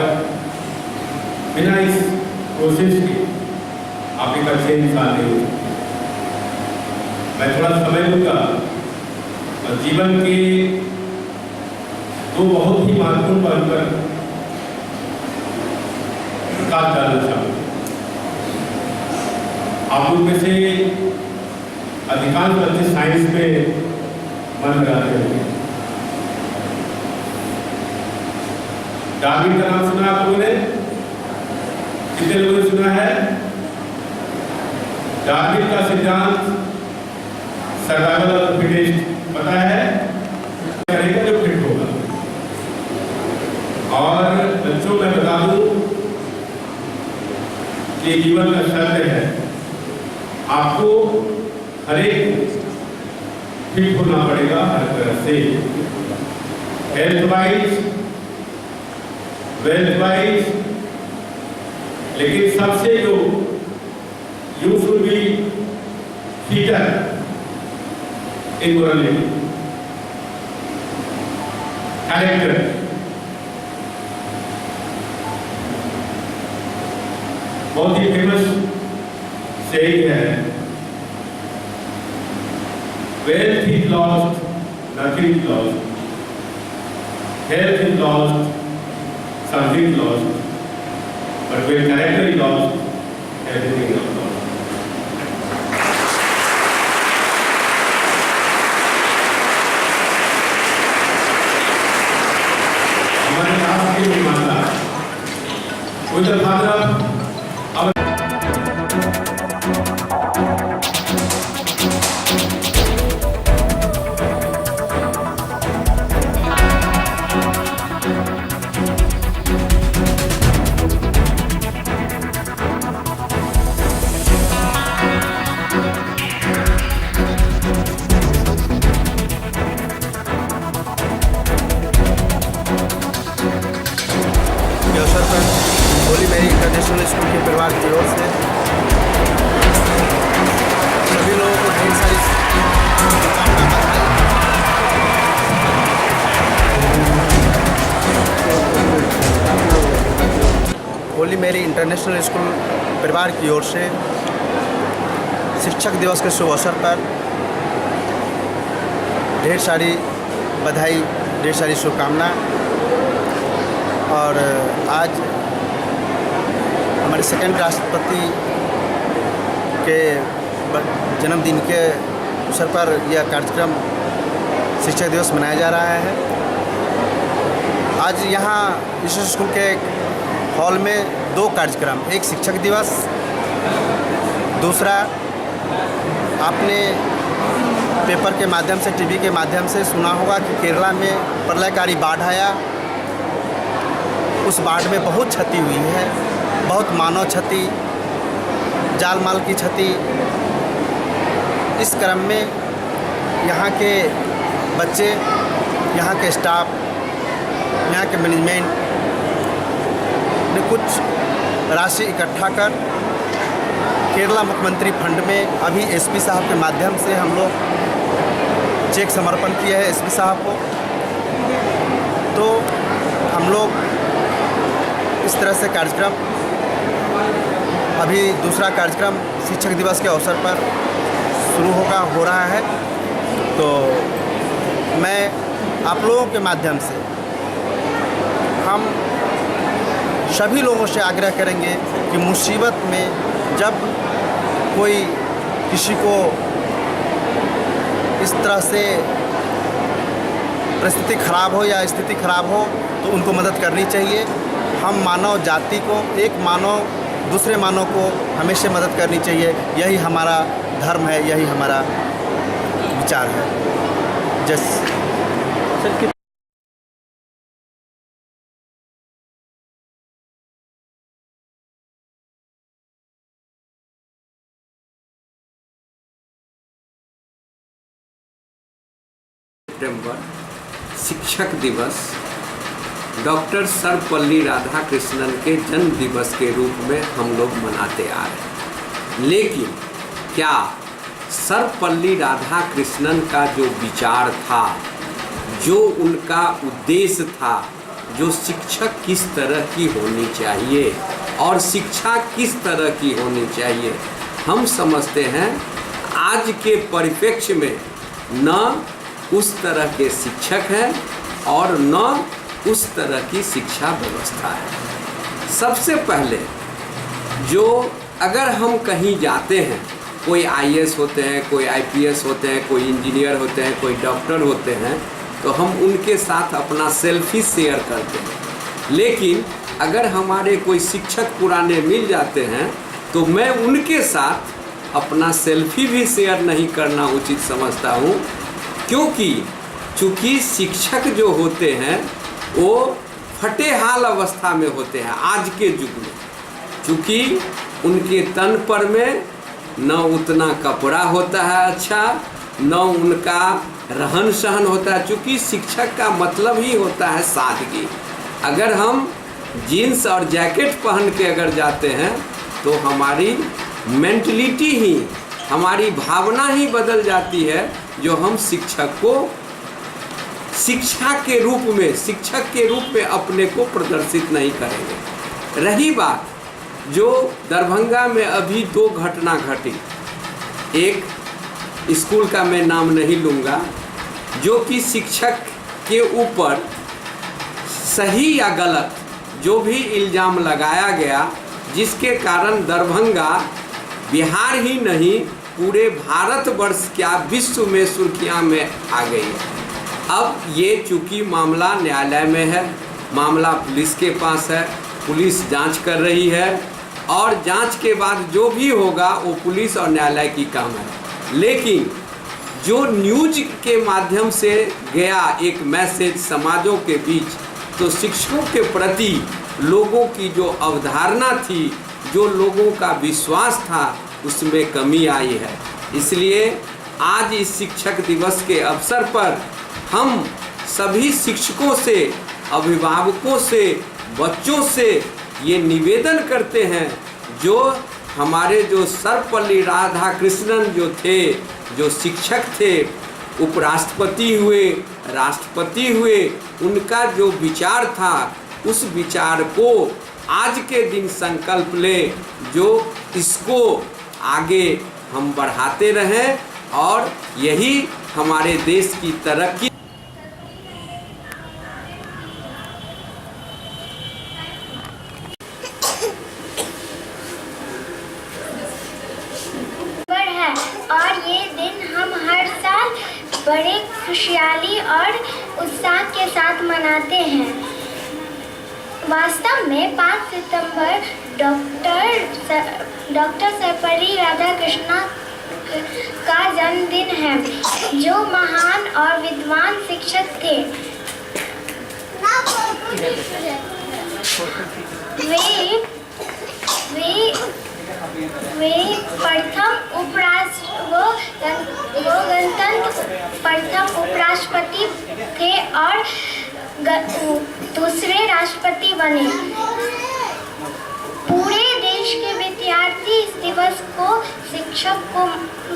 बिना इस कोशिश के आप एक अच्छे इंसान नहीं हो। मैं थोड़ा समय लूँगा और जीवन के दो बहुत ही महत्वपूर्ण पहलू पर प्रकाश डालना चाहूँगा। आप लोग में से अधिकांश बच्चे साइंस में मन लगाते होंगे। डार्विन का नाम सुना आप लोगों ने? कितने लोगों ने सुना है? डार्विन का सिद्धांत सर्वाइवल ऑफ द फिटेस्ट पता है? करेगा जो फिट होगा। और बच्चों मैं बता दूं कि जीवन का शर्त है आपको हर एक फिट होना पड़ेगा हर तरह से, हेल्थ वाइज, वेल्थ वाइज, लेकिन सबसे जो you should be fitter in morality, character. बहुत ही फेमस सेइंग है, wealth is lost, nothing is lost, health is lost, something is lost, but when character is lost, everything is lost. हमारे राष्ट्र के निर्माता with the father of Holi मेरी international school के परिवार की ओर से सभी लोगों को ढेर सारी शुभकामनाएं, बधाई। होली मेरी इंटरनेशनल स्कूल परिवार की ओर से शिक्षक दिवस के शुभ अवसर पर ढेर सारी बधाई, ढेर सारी शुभकामनाएं। और आज हमारे सेकंड राष्ट्रपति के जन्मदिन के अवसर पर यह कार्यक्रम शिक्षक दिवस मनाया जा रहा है। आज यहाँ इस स्कूल के हॉल में 2 कार्यक्रम, एक शिक्षक दिवस, दूसरा आपने पेपर के माध्यम से, टीवी के माध्यम से सुना होगा कि केरला में प्रलयकारी बाढ़ आया। उस बाढ़ में बहुत क्षति हुई है, बहुत मानव क्षति, जान माल की क्षति। इस क्रम में यहाँ के बच्चे, यहाँ के स्टाफ, यहाँ के मैनेजमेंट ने कुछ राशि इकट्ठा कर केरला मुख्यमंत्री फंड में अभी एसपी साहब के माध्यम से हम लोग चेक समर्पण किया है एसपी साहब को। तो हम लोग इस तरह से कार्यक्रम, अभी दूसरा कार्यक्रम शिक्षक दिवस के अवसर पर शुरू हो रहा है। तो मैं आप लोगों के माध्यम से हम सभी लोगों से आग्रह करेंगे कि मुसीबत में जब कोई किसी को इस तरह से परिस्थिति खराब हो या स्थिति खराब हो तो उनको मदद करनी चाहिए। हम मानव जाति को, एक मानव दूसरे मानव को हमेशा मदद करनी चाहिए। यही हमारा धर्म है, यही हमारा विचार है। सर सितंबर शिक्षक दिवस डॉक्टर सर्वपल्ली राधाकृष्णन के जन्म दिवस के रूप में हम लोग मनाते आ रहे हैं। लेकिन क्या सर्वपल्ली राधाकृष्णन का जो विचार था, जो उनका उद्देश्य था, जो शिक्षक किस तरह की होनी चाहिए और शिक्षा किस तरह की होनी चाहिए, हम समझते हैं आज के परिप्रेक्ष्य में न उस तरह के शिक्षक हैं और न उस तरह की शिक्षा व्यवस्था है। सबसे पहले जो अगर हम कहीं जाते हैं, कोई आईएएस होते हैं, कोई आईपीएस होते हैं, कोई इंजीनियर होते हैं, कोई डॉक्टर होते हैं, तो हम उनके साथ अपना सेल्फी शेयर करते हैं। लेकिन अगर हमारे कोई शिक्षक पुराने मिल जाते हैं तो मैं उनके साथ अपना सेल्फी भी शेयर नहीं करना उचित समझता हूँ, क्योंकि चूँकि शिक्षक जो होते हैं वो फटे हाल अवस्था में होते हैं आज के युग में। चूँकि उनके तन पर में न उतना कपड़ा होता है अच्छा, न उनका रहन सहन होता है, चूँकि शिक्षक का मतलब ही होता है सादगी। अगर हम जीन्स और जैकेट पहन के अगर जाते हैं तो हमारी मेंटलिटी ही, हमारी भावना ही बदल जाती है, जो हम शिक्षक को शिक्षक के रूप में अपने को प्रदर्शित नहीं करेंगे। रही बात जो दरभंगा में अभी 2 घटना घटी, एक स्कूल का मैं नाम नहीं लूँगा, जो कि शिक्षक के ऊपर सही या गलत जो भी इल्ज़ाम लगाया गया, जिसके कारण दरभंगा बिहार ही नहीं पूरे भारतवर्ष क्या विश्व में सुर्खियाँ में आ गई है। अब ये चूँकि मामला न्यायालय में है, मामला पुलिस के पास है, पुलिस जांच कर रही है और जांच के बाद जो भी होगा वो पुलिस और न्यायालय की काम है। लेकिन जो न्यूज के माध्यम से गया एक मैसेज समाजों के बीच, तो शिक्षकों के प्रति लोगों की जो अवधारणा थी, जो लोगों का विश्वास था, उसमें कमी आई है। इसलिए आज इस शिक्षक दिवस के अवसर पर हम सभी शिक्षकों से, अभिभावकों से, बच्चों से ये निवेदन करते हैं, जो हमारे जो सर्वपल्ली राधाकृष्णन जो थे, जो शिक्षक थे, उपराष्ट्रपति हुए, राष्ट्रपति हुए, उनका जो विचार था, उस विचार को आज के दिन संकल्प लें, जो इसको आगे हम बढ़ाते रहें और यही हमारे देश की तरक्की। और ये दिन हम हर साल बड़े खुशहाली और उत्साह के साथ मनाते हैं। वास्तव में 5 सितंबर डॉक्टर सर्वपल्ली राधाकृष्णन का जन्मदिन है, जो महान और विद्वान शिक्षक थे। वे प्रथम उपराष्ट्रपति थे और दूसरे राष्ट्रपति बने। पूरे देश के विद्यार्थी इस दिवस को शिक्षक को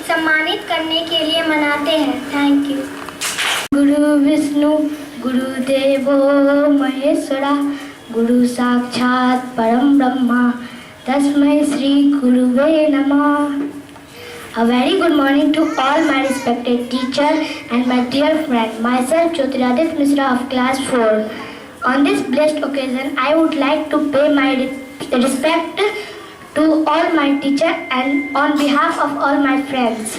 सम्मानित करने के लिए मनाते हैं। Thank you. गुरु विष्णु गुरुदेवो महेश्वरा, गुरु साक्षात परम ब्रह्मा, तस्मै श्री गुरुवे नमः। A very good morning to all my respected teacher and my dear friend. Myself Jyotiradit Misra of class 4. On this blessed occasion, I would like to pay my respect to all my teachers and on behalf of all my friends.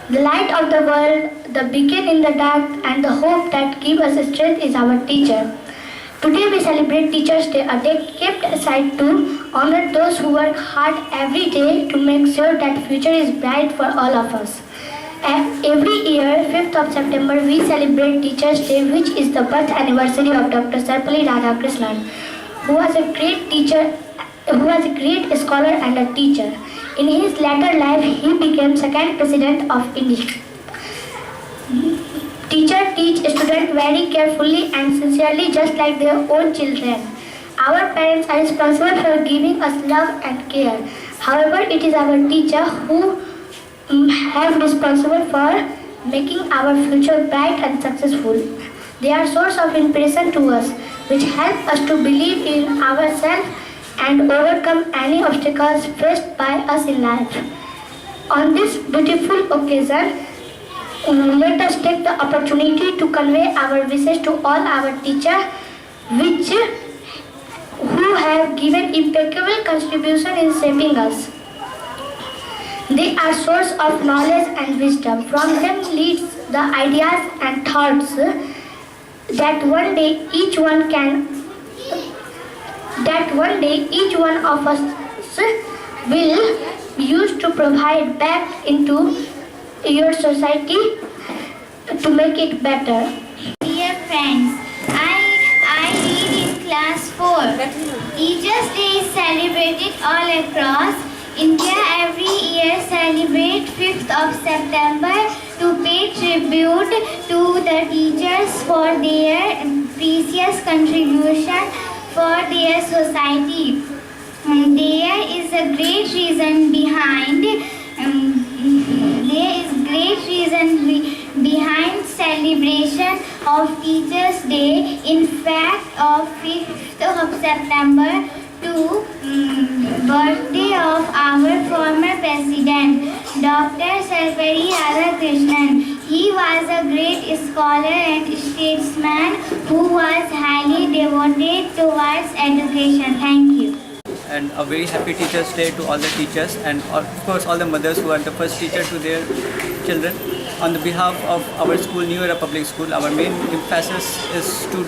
The light of the world, the beacon in the dark, and the hope that gives us strength is our teacher. Today we celebrate Teachers' Day, a day kept aside to honor those who work hard every day to make sure that future is bright for all of us. Every year, 5th of September, we celebrate Teachers' Day, which is the birth anniversary of Dr. Sarvapalli Radhakrishnan, who was a great teacher, who was a great scholar and a teacher. In his latter life, he became second president of India. Teachers teach students very carefully and sincerely, just like their own children. Our parents are responsible for giving us love and care. However, it is our teacher who have responsible for making our future bright and successful. They are source of inspiration to us, which help us to believe in ourselves and overcome any obstacles faced by us in life. On this beautiful occasion, let us take the opportunity to convey our wishes to all our teachers, who have given impeccable contribution in shaping us. They are source of knowledge and wisdom. From them leads the ideas and thoughts that one day each one of us will use to provide back into your society to make it better. Dear friends, I read in class 4. Teachers' Day is celebrated all across India every year celebrates 5th of September to pay tribute to the teachers for their precious contribution for their society. There is a great reason behind behind celebration of Teachers' Day. In fact, of 5th of September to birthday of our former president, Dr. Sarvepalli Radhakrishnan. He was a great scholar and statesman who was highly devoted towards education. Thank you. And a very happy Teachers' Day to all the teachers and of course all the mothers who are the first teacher to their children. On the behalf of our school, New Era Public School, our main emphasis is to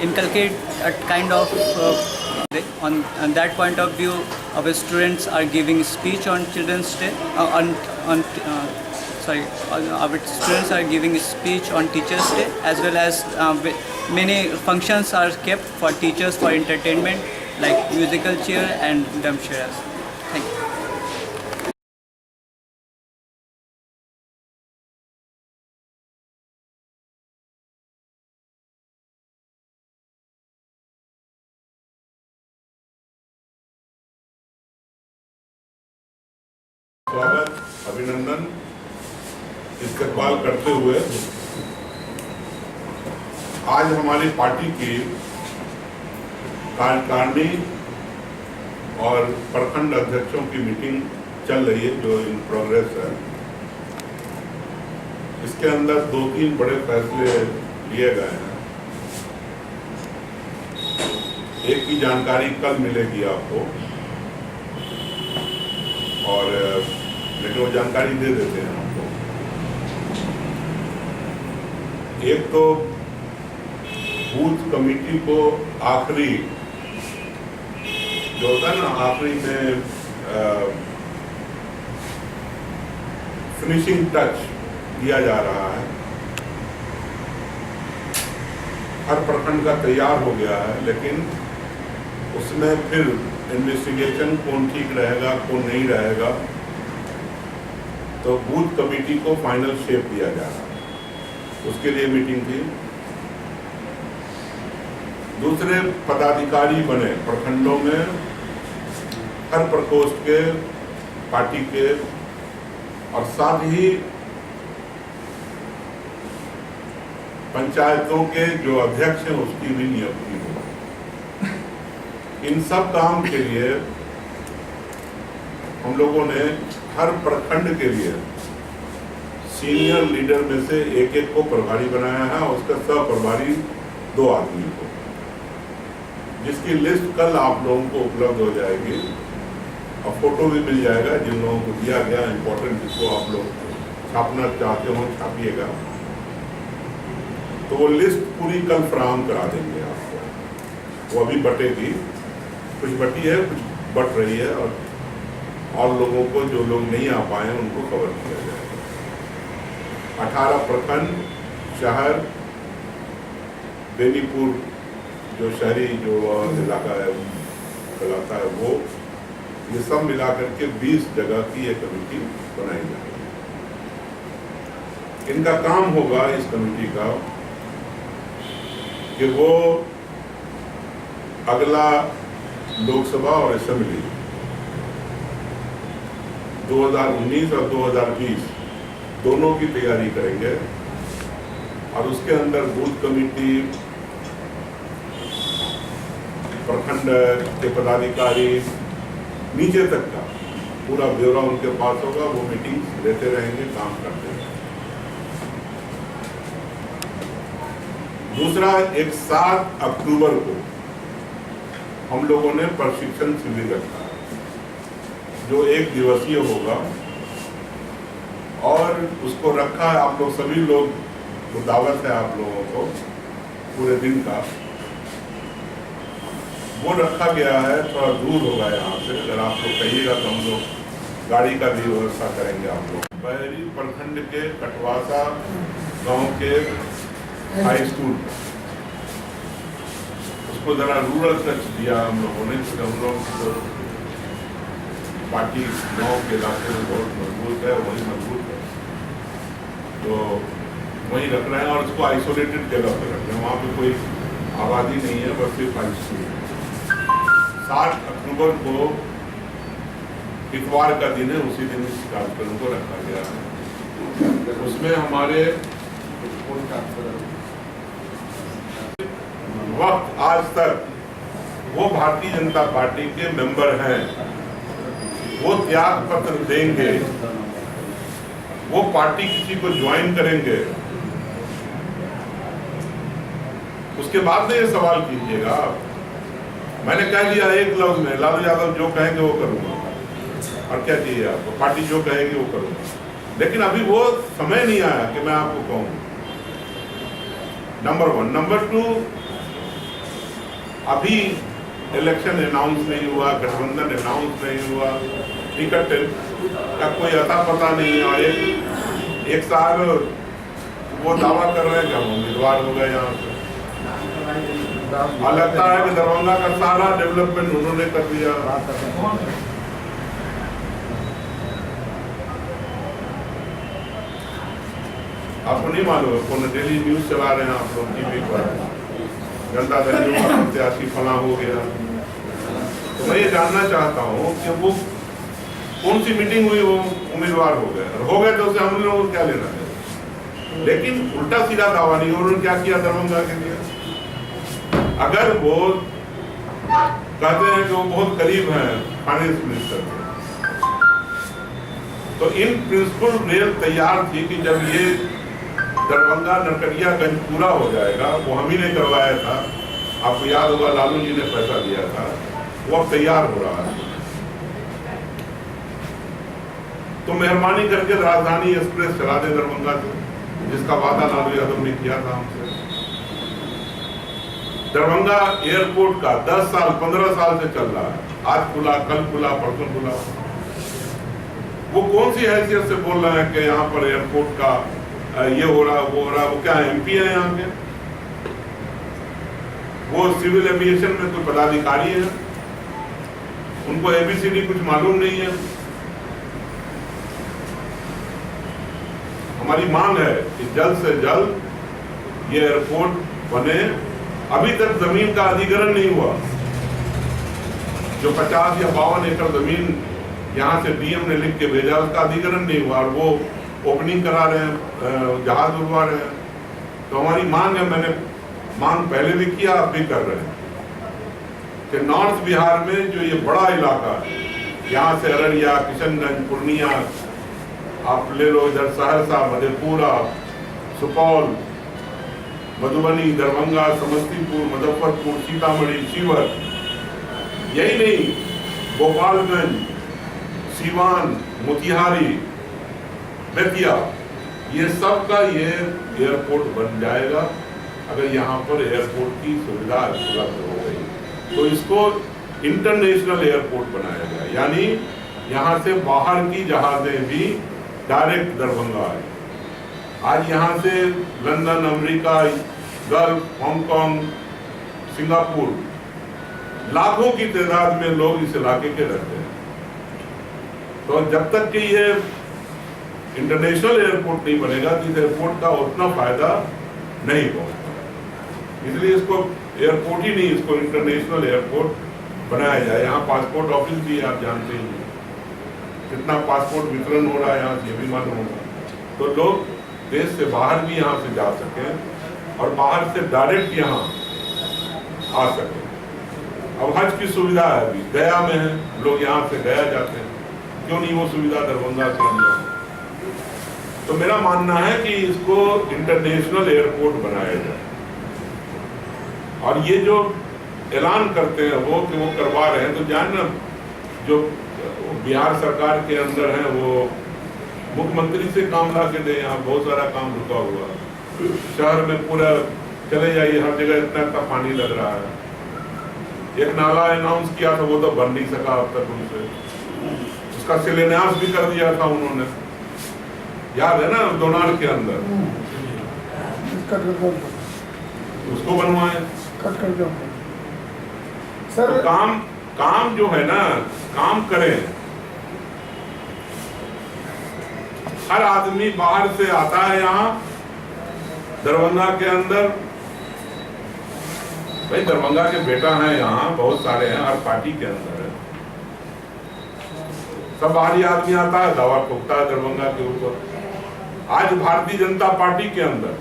inculcate a kind of on that point of view, our students are giving speech on Children's Day. Our students are giving speech on Teachers' Day, as well as many functions are kept for teachers for entertainment, like musical chair and dumb chairs. Thank you. स्वागत, अभिनंदन, इस्तकबाल करते हुए आज हमारी party की कार्यकारिणी और प्रखंड अध्यक्षों की मीटिंग चल रही है, जो इन प्रोग्रेस है। इसके अंदर 2-3 बड़े फैसले लिए गए हैं। एक की जानकारी कल मिलेगी आपको, और लेकिन वो जानकारी दे देते हैं आपको। एक तो बूथ कमेटी को आखिरी जो होता है ना, आखिरी में फिनिशिंग टच दिया जा रहा है। हर प्रखंड का तैयार हो गया है, लेकिन उसमें फिर इन्वेस्टिगेशन कौन ठीक रहेगा, कौन नहीं रहेगा, तो बूथ कमेटी को फाइनल शेप दिया जा रहा है। उसके लिए मीटिंग थी। दूसरे पदाधिकारी बने प्रखंडों में, हर प्रकोष्ठ के, पार्टी के, और साथ ही पंचायतों के जो अध्यक्ष हैं उसकी भी नियुक्ति हो। इन सब काम के लिए हम लोगों ने हर प्रखंड के लिए सीनियर लीडर में से एक को प्रभारी बनाया है, और उसका सह प्रभारी 2 आदमी को, जिसकी लिस्ट कल आप लोगों को उपलब्ध हो जाएगी, और फोटो भी मिल जाएगा। जिन लोगों को दिया गया इम्पोर्टेंट, जिसको आप लोग छापना चाहते हो छापिएगा, तो वो लिस्ट पूरी कल फराहम करा देंगे आपको। वो अभी बटेगी, कुछ बटी है, कुछ बट रही है, और लोगों को, जो लोग नहीं आ पाए उनको कवर किया जाएगा। 18 प्रखंड, शहर, बेनीपुर जो शहरी जो इलाका है कहलाता है, वो ये सब मिलाकर के 20 जगह की एक कमेटी बनाई जाएगी। इनका काम होगा, इस कमेटी का, कि वो अगला लोकसभा और असेंबली 2019 और 2020 दोनों की तैयारी करेंगे, और उसके अंदर बूथ कमेटी, प्रखंड के पदाधिकारी, नीचे तक का पूरा ब्यौरा उनके पास होगा। वो मीटिंग लेते रहेंगे, काम करते रहेंगे। दूसरा, एक 7 अक्टूबर को हम लोगों ने प्रशिक्षण शिविर रखा है, जो 1 दिवसीय होगा, और उसको रखा है, आप लोग सभी लोग को दावत है, आप लोगों को पूरे दिन का। वो रखा गया है, थोड़ा दूर होगा यहाँ से, अगर आप लोग कहिएगा तो हम लोग गाड़ी का भी व्यवस्था करेंगे। आप लोग बहरी प्रखंड के कटवासा गांव के हाई स्कूल, उसको जरा रूरल टच दिया हम लोगों ने, हम लोग पार्टी गाँव के इलाके में बहुत मजबूत है, वही मजबूत है, तो वहीं रखना है और इसको आइसोलेटेड जगह पर रखना है। वहाँ पे कोई आबादी नहीं है, बस सिर्फ आइसोलेटेड। 7 अक्टूबर को इतवार का दिन है, उसी दिन इस कार्यक्रम को रखा गया है। उसमें हमारे वक्त आज तक वो भारतीय जनता पार्टी के मेंबर हैं, वो त्याग पत्र देंगे, वो पार्टी किसी को ज्वाइन करेंगे, उसके बाद में ये सवाल कीजिएगा। मैंने कह दिया एक लफ्ज में, लालू यादव जो कहेंगे वो करूंगा, और क्या चाहिए आपको, पार्टी जो कहेगी वो करूंगा। लेकिन अभी वो समय नहीं आया कि मैं आपको कहूँ, नंबर 1। नंबर 2, अभी इलेक्शन अनाउंस नहीं हुआ, गठबंधन अनाउंस नहीं हुआ, टिकट का कोई अता पता नहीं है, और एक साल वो दावा कर रहे हैं कि हम उम्मीदवार हो गए यहाँ से। और लगता है कि दरभंगा का सारा डेवलपमेंट उन्होंने कर दिया। आपको नहीं मालूम है, कौन डेली न्यूज चला रहे हैं आप लोग टीवी पर, जनता दल प्रत्याशी फला हो गया। तो मैं ये जानना चाहता हूँ कि वो कौन सी मीटिंग हुई, वो उम्मीदवार हो गए तो उसे हम लोगों को क्या लेना है। लेकिन उल्टा सीधा दावा नहीं, उन्होंने क्या किया दरभंगा के लिए। अगर वो कहते हैं कि वो बहुत करीब हैं फाइनेंस मिनिस्टर के, तो इन प्रिंसिपल रेल तैयार थी कि जब ये दरभंगा नरकटियागंज पूरा हो जाएगा, वो हम ही ने करवाया था, आपको याद होगा लालू जी ने पैसा दिया था, वो अब तैयार हो रहा है। तो मेहरबानी करके राजधानी एक्सप्रेस चला दे दरभंगा से, जिसका वादा लालू यादव ने किया था हमसे। दरभंगा एयरपोर्ट का 10 साल 15 साल से चल रहा है, आज खुला, कल खुला, परसों खुला। वो कौन सी हैसियत से बोल रहे हैं कि यहाँ पर एयरपोर्ट का ये हो रहा, वो हो रहा, वो क्या MP है यहाँ के? वो सिविल एविएशन में कोई पदाधिकारी है, उनको ABCD कुछ मालूम नहीं है। हमारी मांग है कि जल्द से जल्द ये एयरपोर्ट बने। अभी तक जमीन का अधिग्रहण नहीं हुआ, जो 50 या 52 एकड़ जमीन यहाँ से DM ने लिख के भेजा, उसका अधिग्रहण नहीं हुआ, और वो ओपनिंग करा रहे हैं, जहाज उड़वा रहे हैं। तो हमारी मांग है, मैंने मांग पहले भी किया, अब भी कर रहे हैं, कि नॉर्थ बिहार में जो ये बड़ा इलाका है, यहाँ से अररिया, किशनगंज, पूर्णिया, आप ले लो, इधर सहरसा, मधेपुरा, सुपौल, मधुबनी, दरभंगा, समस्तीपुर, मुजफ्फरपुर, सीतामढ़ी, शिवहर, यही नहीं, गोपालगंज, सीवान, मोतिहारी, बेतिया, ये सब का ये एयरपोर्ट बन जाएगा अगर यहाँ पर एयरपोर्ट की सुविधा उपलब्ध हो गई। तो इसको इंटरनेशनल एयरपोर्ट बनाया गया, यानी यहाँ से बाहर की जहाजें भी डायरेक्ट दरभंगा आए। आज यहाँ से London, America, gulf, Hong Kong, Singapore, लाखों की तादाद में लोग इस इलाके के रहते हैं। तो जब तक कि ये इंटरनेशनल एयरपोर्ट नहीं बनेगा, तो इस एयरपोर्ट का उतना फायदा नहीं होगा। इसलिए इसको एयरपोर्ट ही नहीं, इसको इंटरनेशनल एयरपोर्ट बनाया जाए। यहाँ पासपोर्ट ऑफिस भी आप जानते ही, कितना पासपोर्ट वितरण हो रहा है यहाँ से, ये भी मालूम होगा। तो लोग देश से बाहर भी यहाँ से जा सकें और बाहर से डायरेक्ट यहाँ आ सकें। अब हज की सुविधा है, अभी गया में है, लोग यहाँ से गया जाते हैं, क्यों नहीं वो सुविधा दरभंगा के अंदर? तो मेरा मानना है कि इसको इंटरनेशनल एयरपोर्ट बनाया जाए। और ये जो ऐलान करते हैं वो कि वो करवा रहे हैं, तो जानना जो बिहार सरकार के अंदर है वो मुख्यमंत्री से काम ला के दे। यहाँ बहुत सारा काम रुका हुआ, शहर में पूरा चले जाइए, हर जगह इतना पानी लग रहा है। एक नाला अनाउंस किया था, वो तो बन नहीं सका अब तक उनसे, उसका शिलान्यास भी कर दिया था उन्होंने, याद है ना, दोनार के अंदर उसको बनवाए। तो काम जो है ना, काम करें, हर आदमी बाहर से आता है यहाँ दरभंगा के अंदर। भाई दरभंगा के बेटा हैं यहाँ, बहुत सारे हैं हर पार्टी के अंदर है। सब बाहरी आदमी आता है, दावा ठोकता है दरभंगा के ऊपर। आज भारतीय जनता पार्टी के अंदर,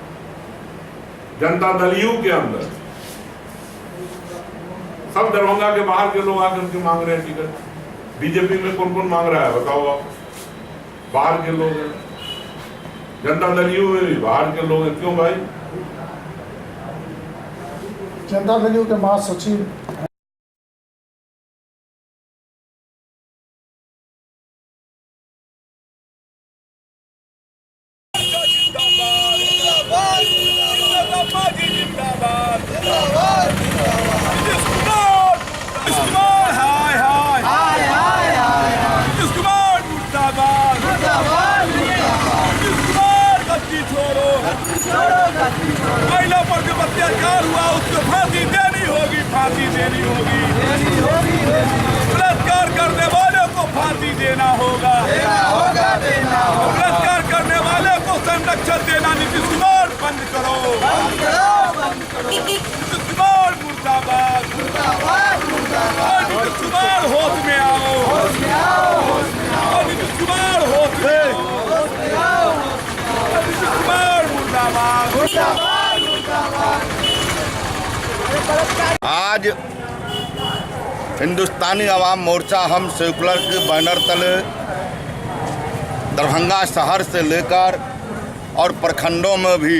जनता दल यू के अंदर सब दरभंगा के बाहर के लोग आकर के मांग रहे हैं टिकट। बीजेपी में कौन कौन मांग रहा है बताओ आप? बाहर के लोग हैं। जनता दल यू में भी बाहर के लोग हैं। क्यों भाई? जनता दल यू के महासचिव महिला पर जो अत्याचार हुआ उसको फांसी देनी होगी, फांसी देनी होगी। बलात्कार करने वाले को फांसी देना होगा, बलात्कार करने वाले को संरक्षण देना। नीतीश कुमार बंद करो, नीतीश कुमार मुर्दाबाद, नीतीश कुमार होश में आओ, नीतीश कुमार होश में आओ, नीतीश कुमार मुर्दाबाद। आज हिंदुस्तानी अवाम मोर्चा हम सेकुलर के बैनर तले दरभंगा शहर से लेकर और प्रखंडों में भी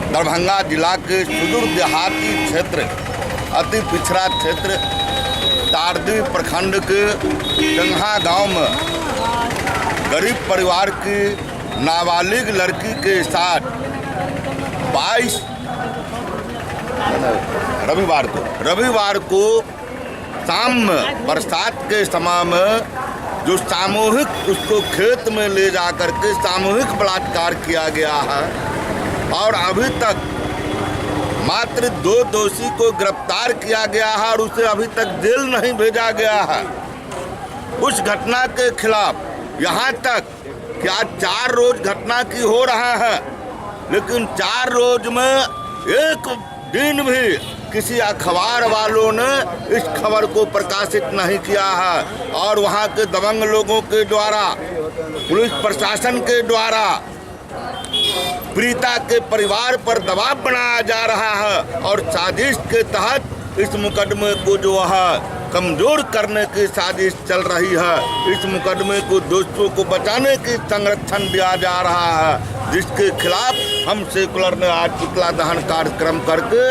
दरभंगा जिला के सुदूर देहाती क्षेत्र, अति पिछड़ा क्षेत्र तारदी प्रखंड के टंगहा गांव में गरीब परिवार की नाबालिग लड़की के साथ 22 रविवार को शाम में बरसात के समय में जो सामूहिक उसको खेत में ले जाकर के सामूहिक बलात्कार किया गया है और अभी तक मात्र 2 दोषी को गिरफ्तार किया गया है और उसे अभी तक जेल नहीं भेजा गया है। उस घटना के खिलाफ यहाँ तक कि आज 4 रोज घटना की हो रहा है, लेकिन 4 रोज में एक दिन भी किसी अखबार वालों ने इस खबर को प्रकाशित नहीं किया है और वहाँ के दबंग लोगों के द्वारा, पुलिस प्रशासन के द्वारा पीड़िता के परिवार पर दबाव बनाया जा रहा है और साजिश के तहत इस मुकदमे को जो है कमजोर करने की साजिश चल रही है। इस मुकदमे को दोषियों को बचाने की संरक्षण दिया जा रहा है, जिसके खिलाफ हम सेकुलर ने आज पुतला दहन कार्यक्रम करके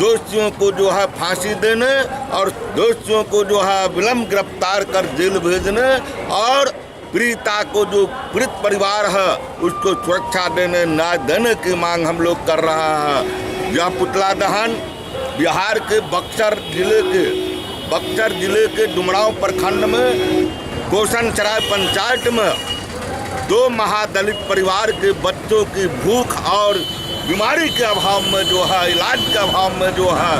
दोषियों को जो है फांसी देने और दोषियों को जो है विलम्ब गिरफ्तार कर जेल भेजने और पीड़िता को जो पीड़ित परिवार है उसको सुरक्षा देने, न्याय देने की मांग हम लोग कर रहा है। यह पुतला दहन बिहार के बक्सर जिले के डुमरांव प्रखंड में गोशनसराय पंचायत में 2 महादलित परिवार के बच्चों की भूख और बीमारी के अभाव में जो है, इलाज के अभाव में जो है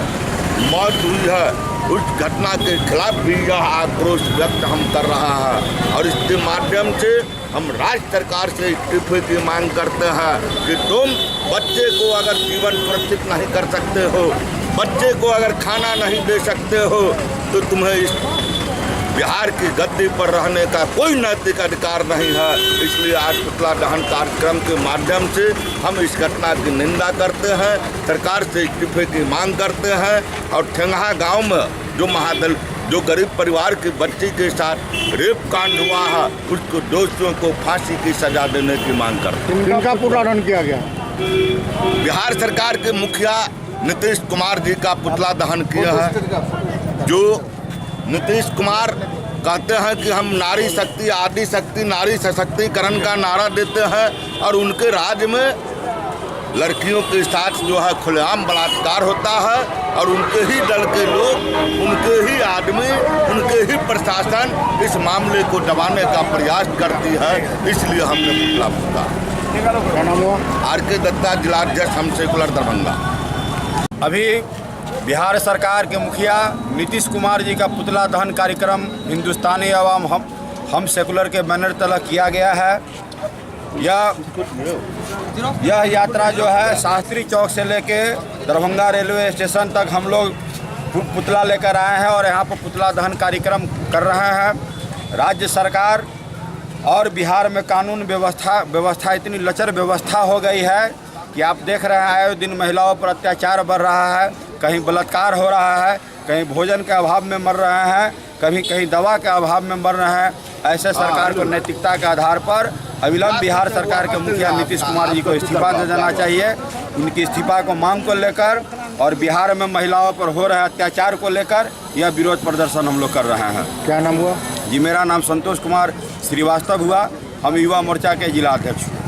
मौत हुई है। उस घटना के खिलाफ भी यह आक्रोश व्यक्त हम कर रहा है और इसके माध्यम से हम राज्य सरकार से इस्तीफे की मांग करते हैं कि तुम बच्चे को अगर जीवन सुरक्षित नहीं कर सकते हो, बच्चे को अगर खाना नहीं दे सकते हो, तो तुम्हें इस बिहार की गद्दी पर रहने का कोई नैतिक अधिकार नहीं है। इसलिए आज पुतला दहन कार्यक्रम के माध्यम से हम इस घटना की निंदा करते हैं, सरकार से इस्तीफे की मांग करते हैं और ठेंगहा गांव में जो गरीब परिवार की बच्ची के साथ रेप कांड हुआ है उसको दोषियों को फांसी की सजा देने की मांग करते हैं। इनका पुतला दहन किया गया। बिहार सरकार के मुखिया नीतीश कुमार जी का पुतला दहन किया है। जो नीतीश कुमार कहते हैं कि हम नारी शक्ति, आदि शक्ति, नारी सशक्तिकरण का नारा देते हैं और उनके राज्य में लड़कियों के साथ जो है खुलेआम बलात्कार होता है और उनके ही दल के लोग, उनके ही आदमी, उनके ही प्रशासन इस मामले को दबाने का प्रयास करती है। इसलिए हमने पुतला फूंका। RK दत्ता, जिलाध्यक्ष हम सेकुलर दरभंगा। अभी बिहार सरकार के मुखिया नीतीश कुमार जी का पुतला दहन कार्यक्रम हिंदुस्तानी अवाम हम सेकुलर के बैनर तले किया गया है। यह यात्रा जो है शास्त्री चौक से लेके दरभंगा रेलवे स्टेशन तक हम लोग पुतला लेकर आए हैं और यहाँ पर पुतला दहन कार्यक्रम कर रहे हैं। राज्य सरकार और बिहार में कानून व्यवस्था इतनी लचर व्यवस्था हो गई है कि आप देख रहे हैं आए दिन महिलाओं पर अत्याचार बढ़ रहा है, कहीं बलात्कार हो रहा है, कहीं भोजन के अभाव में मर रहे हैं, कहीं दवा के अभाव में मर रहे हैं। ऐसे सरकार को नैतिकता के आधार पर अविलंब बिहार सरकार के मुखिया नीतीश कुमार जी को इस्तीफा दे देना चाहिए। उनकी इस्तीफा को मांग को लेकर और बिहार में महिलाओं पर हो रहे अत्याचार को लेकर यह विरोध प्रदर्शन हम लोग कर रहे हैं। क्या नाम हुआ? जी मेरा नाम संतोष कुमार श्रीवास्तव हुआ। हम युवा मोर्चा के जिला अध्यक्ष हूँ।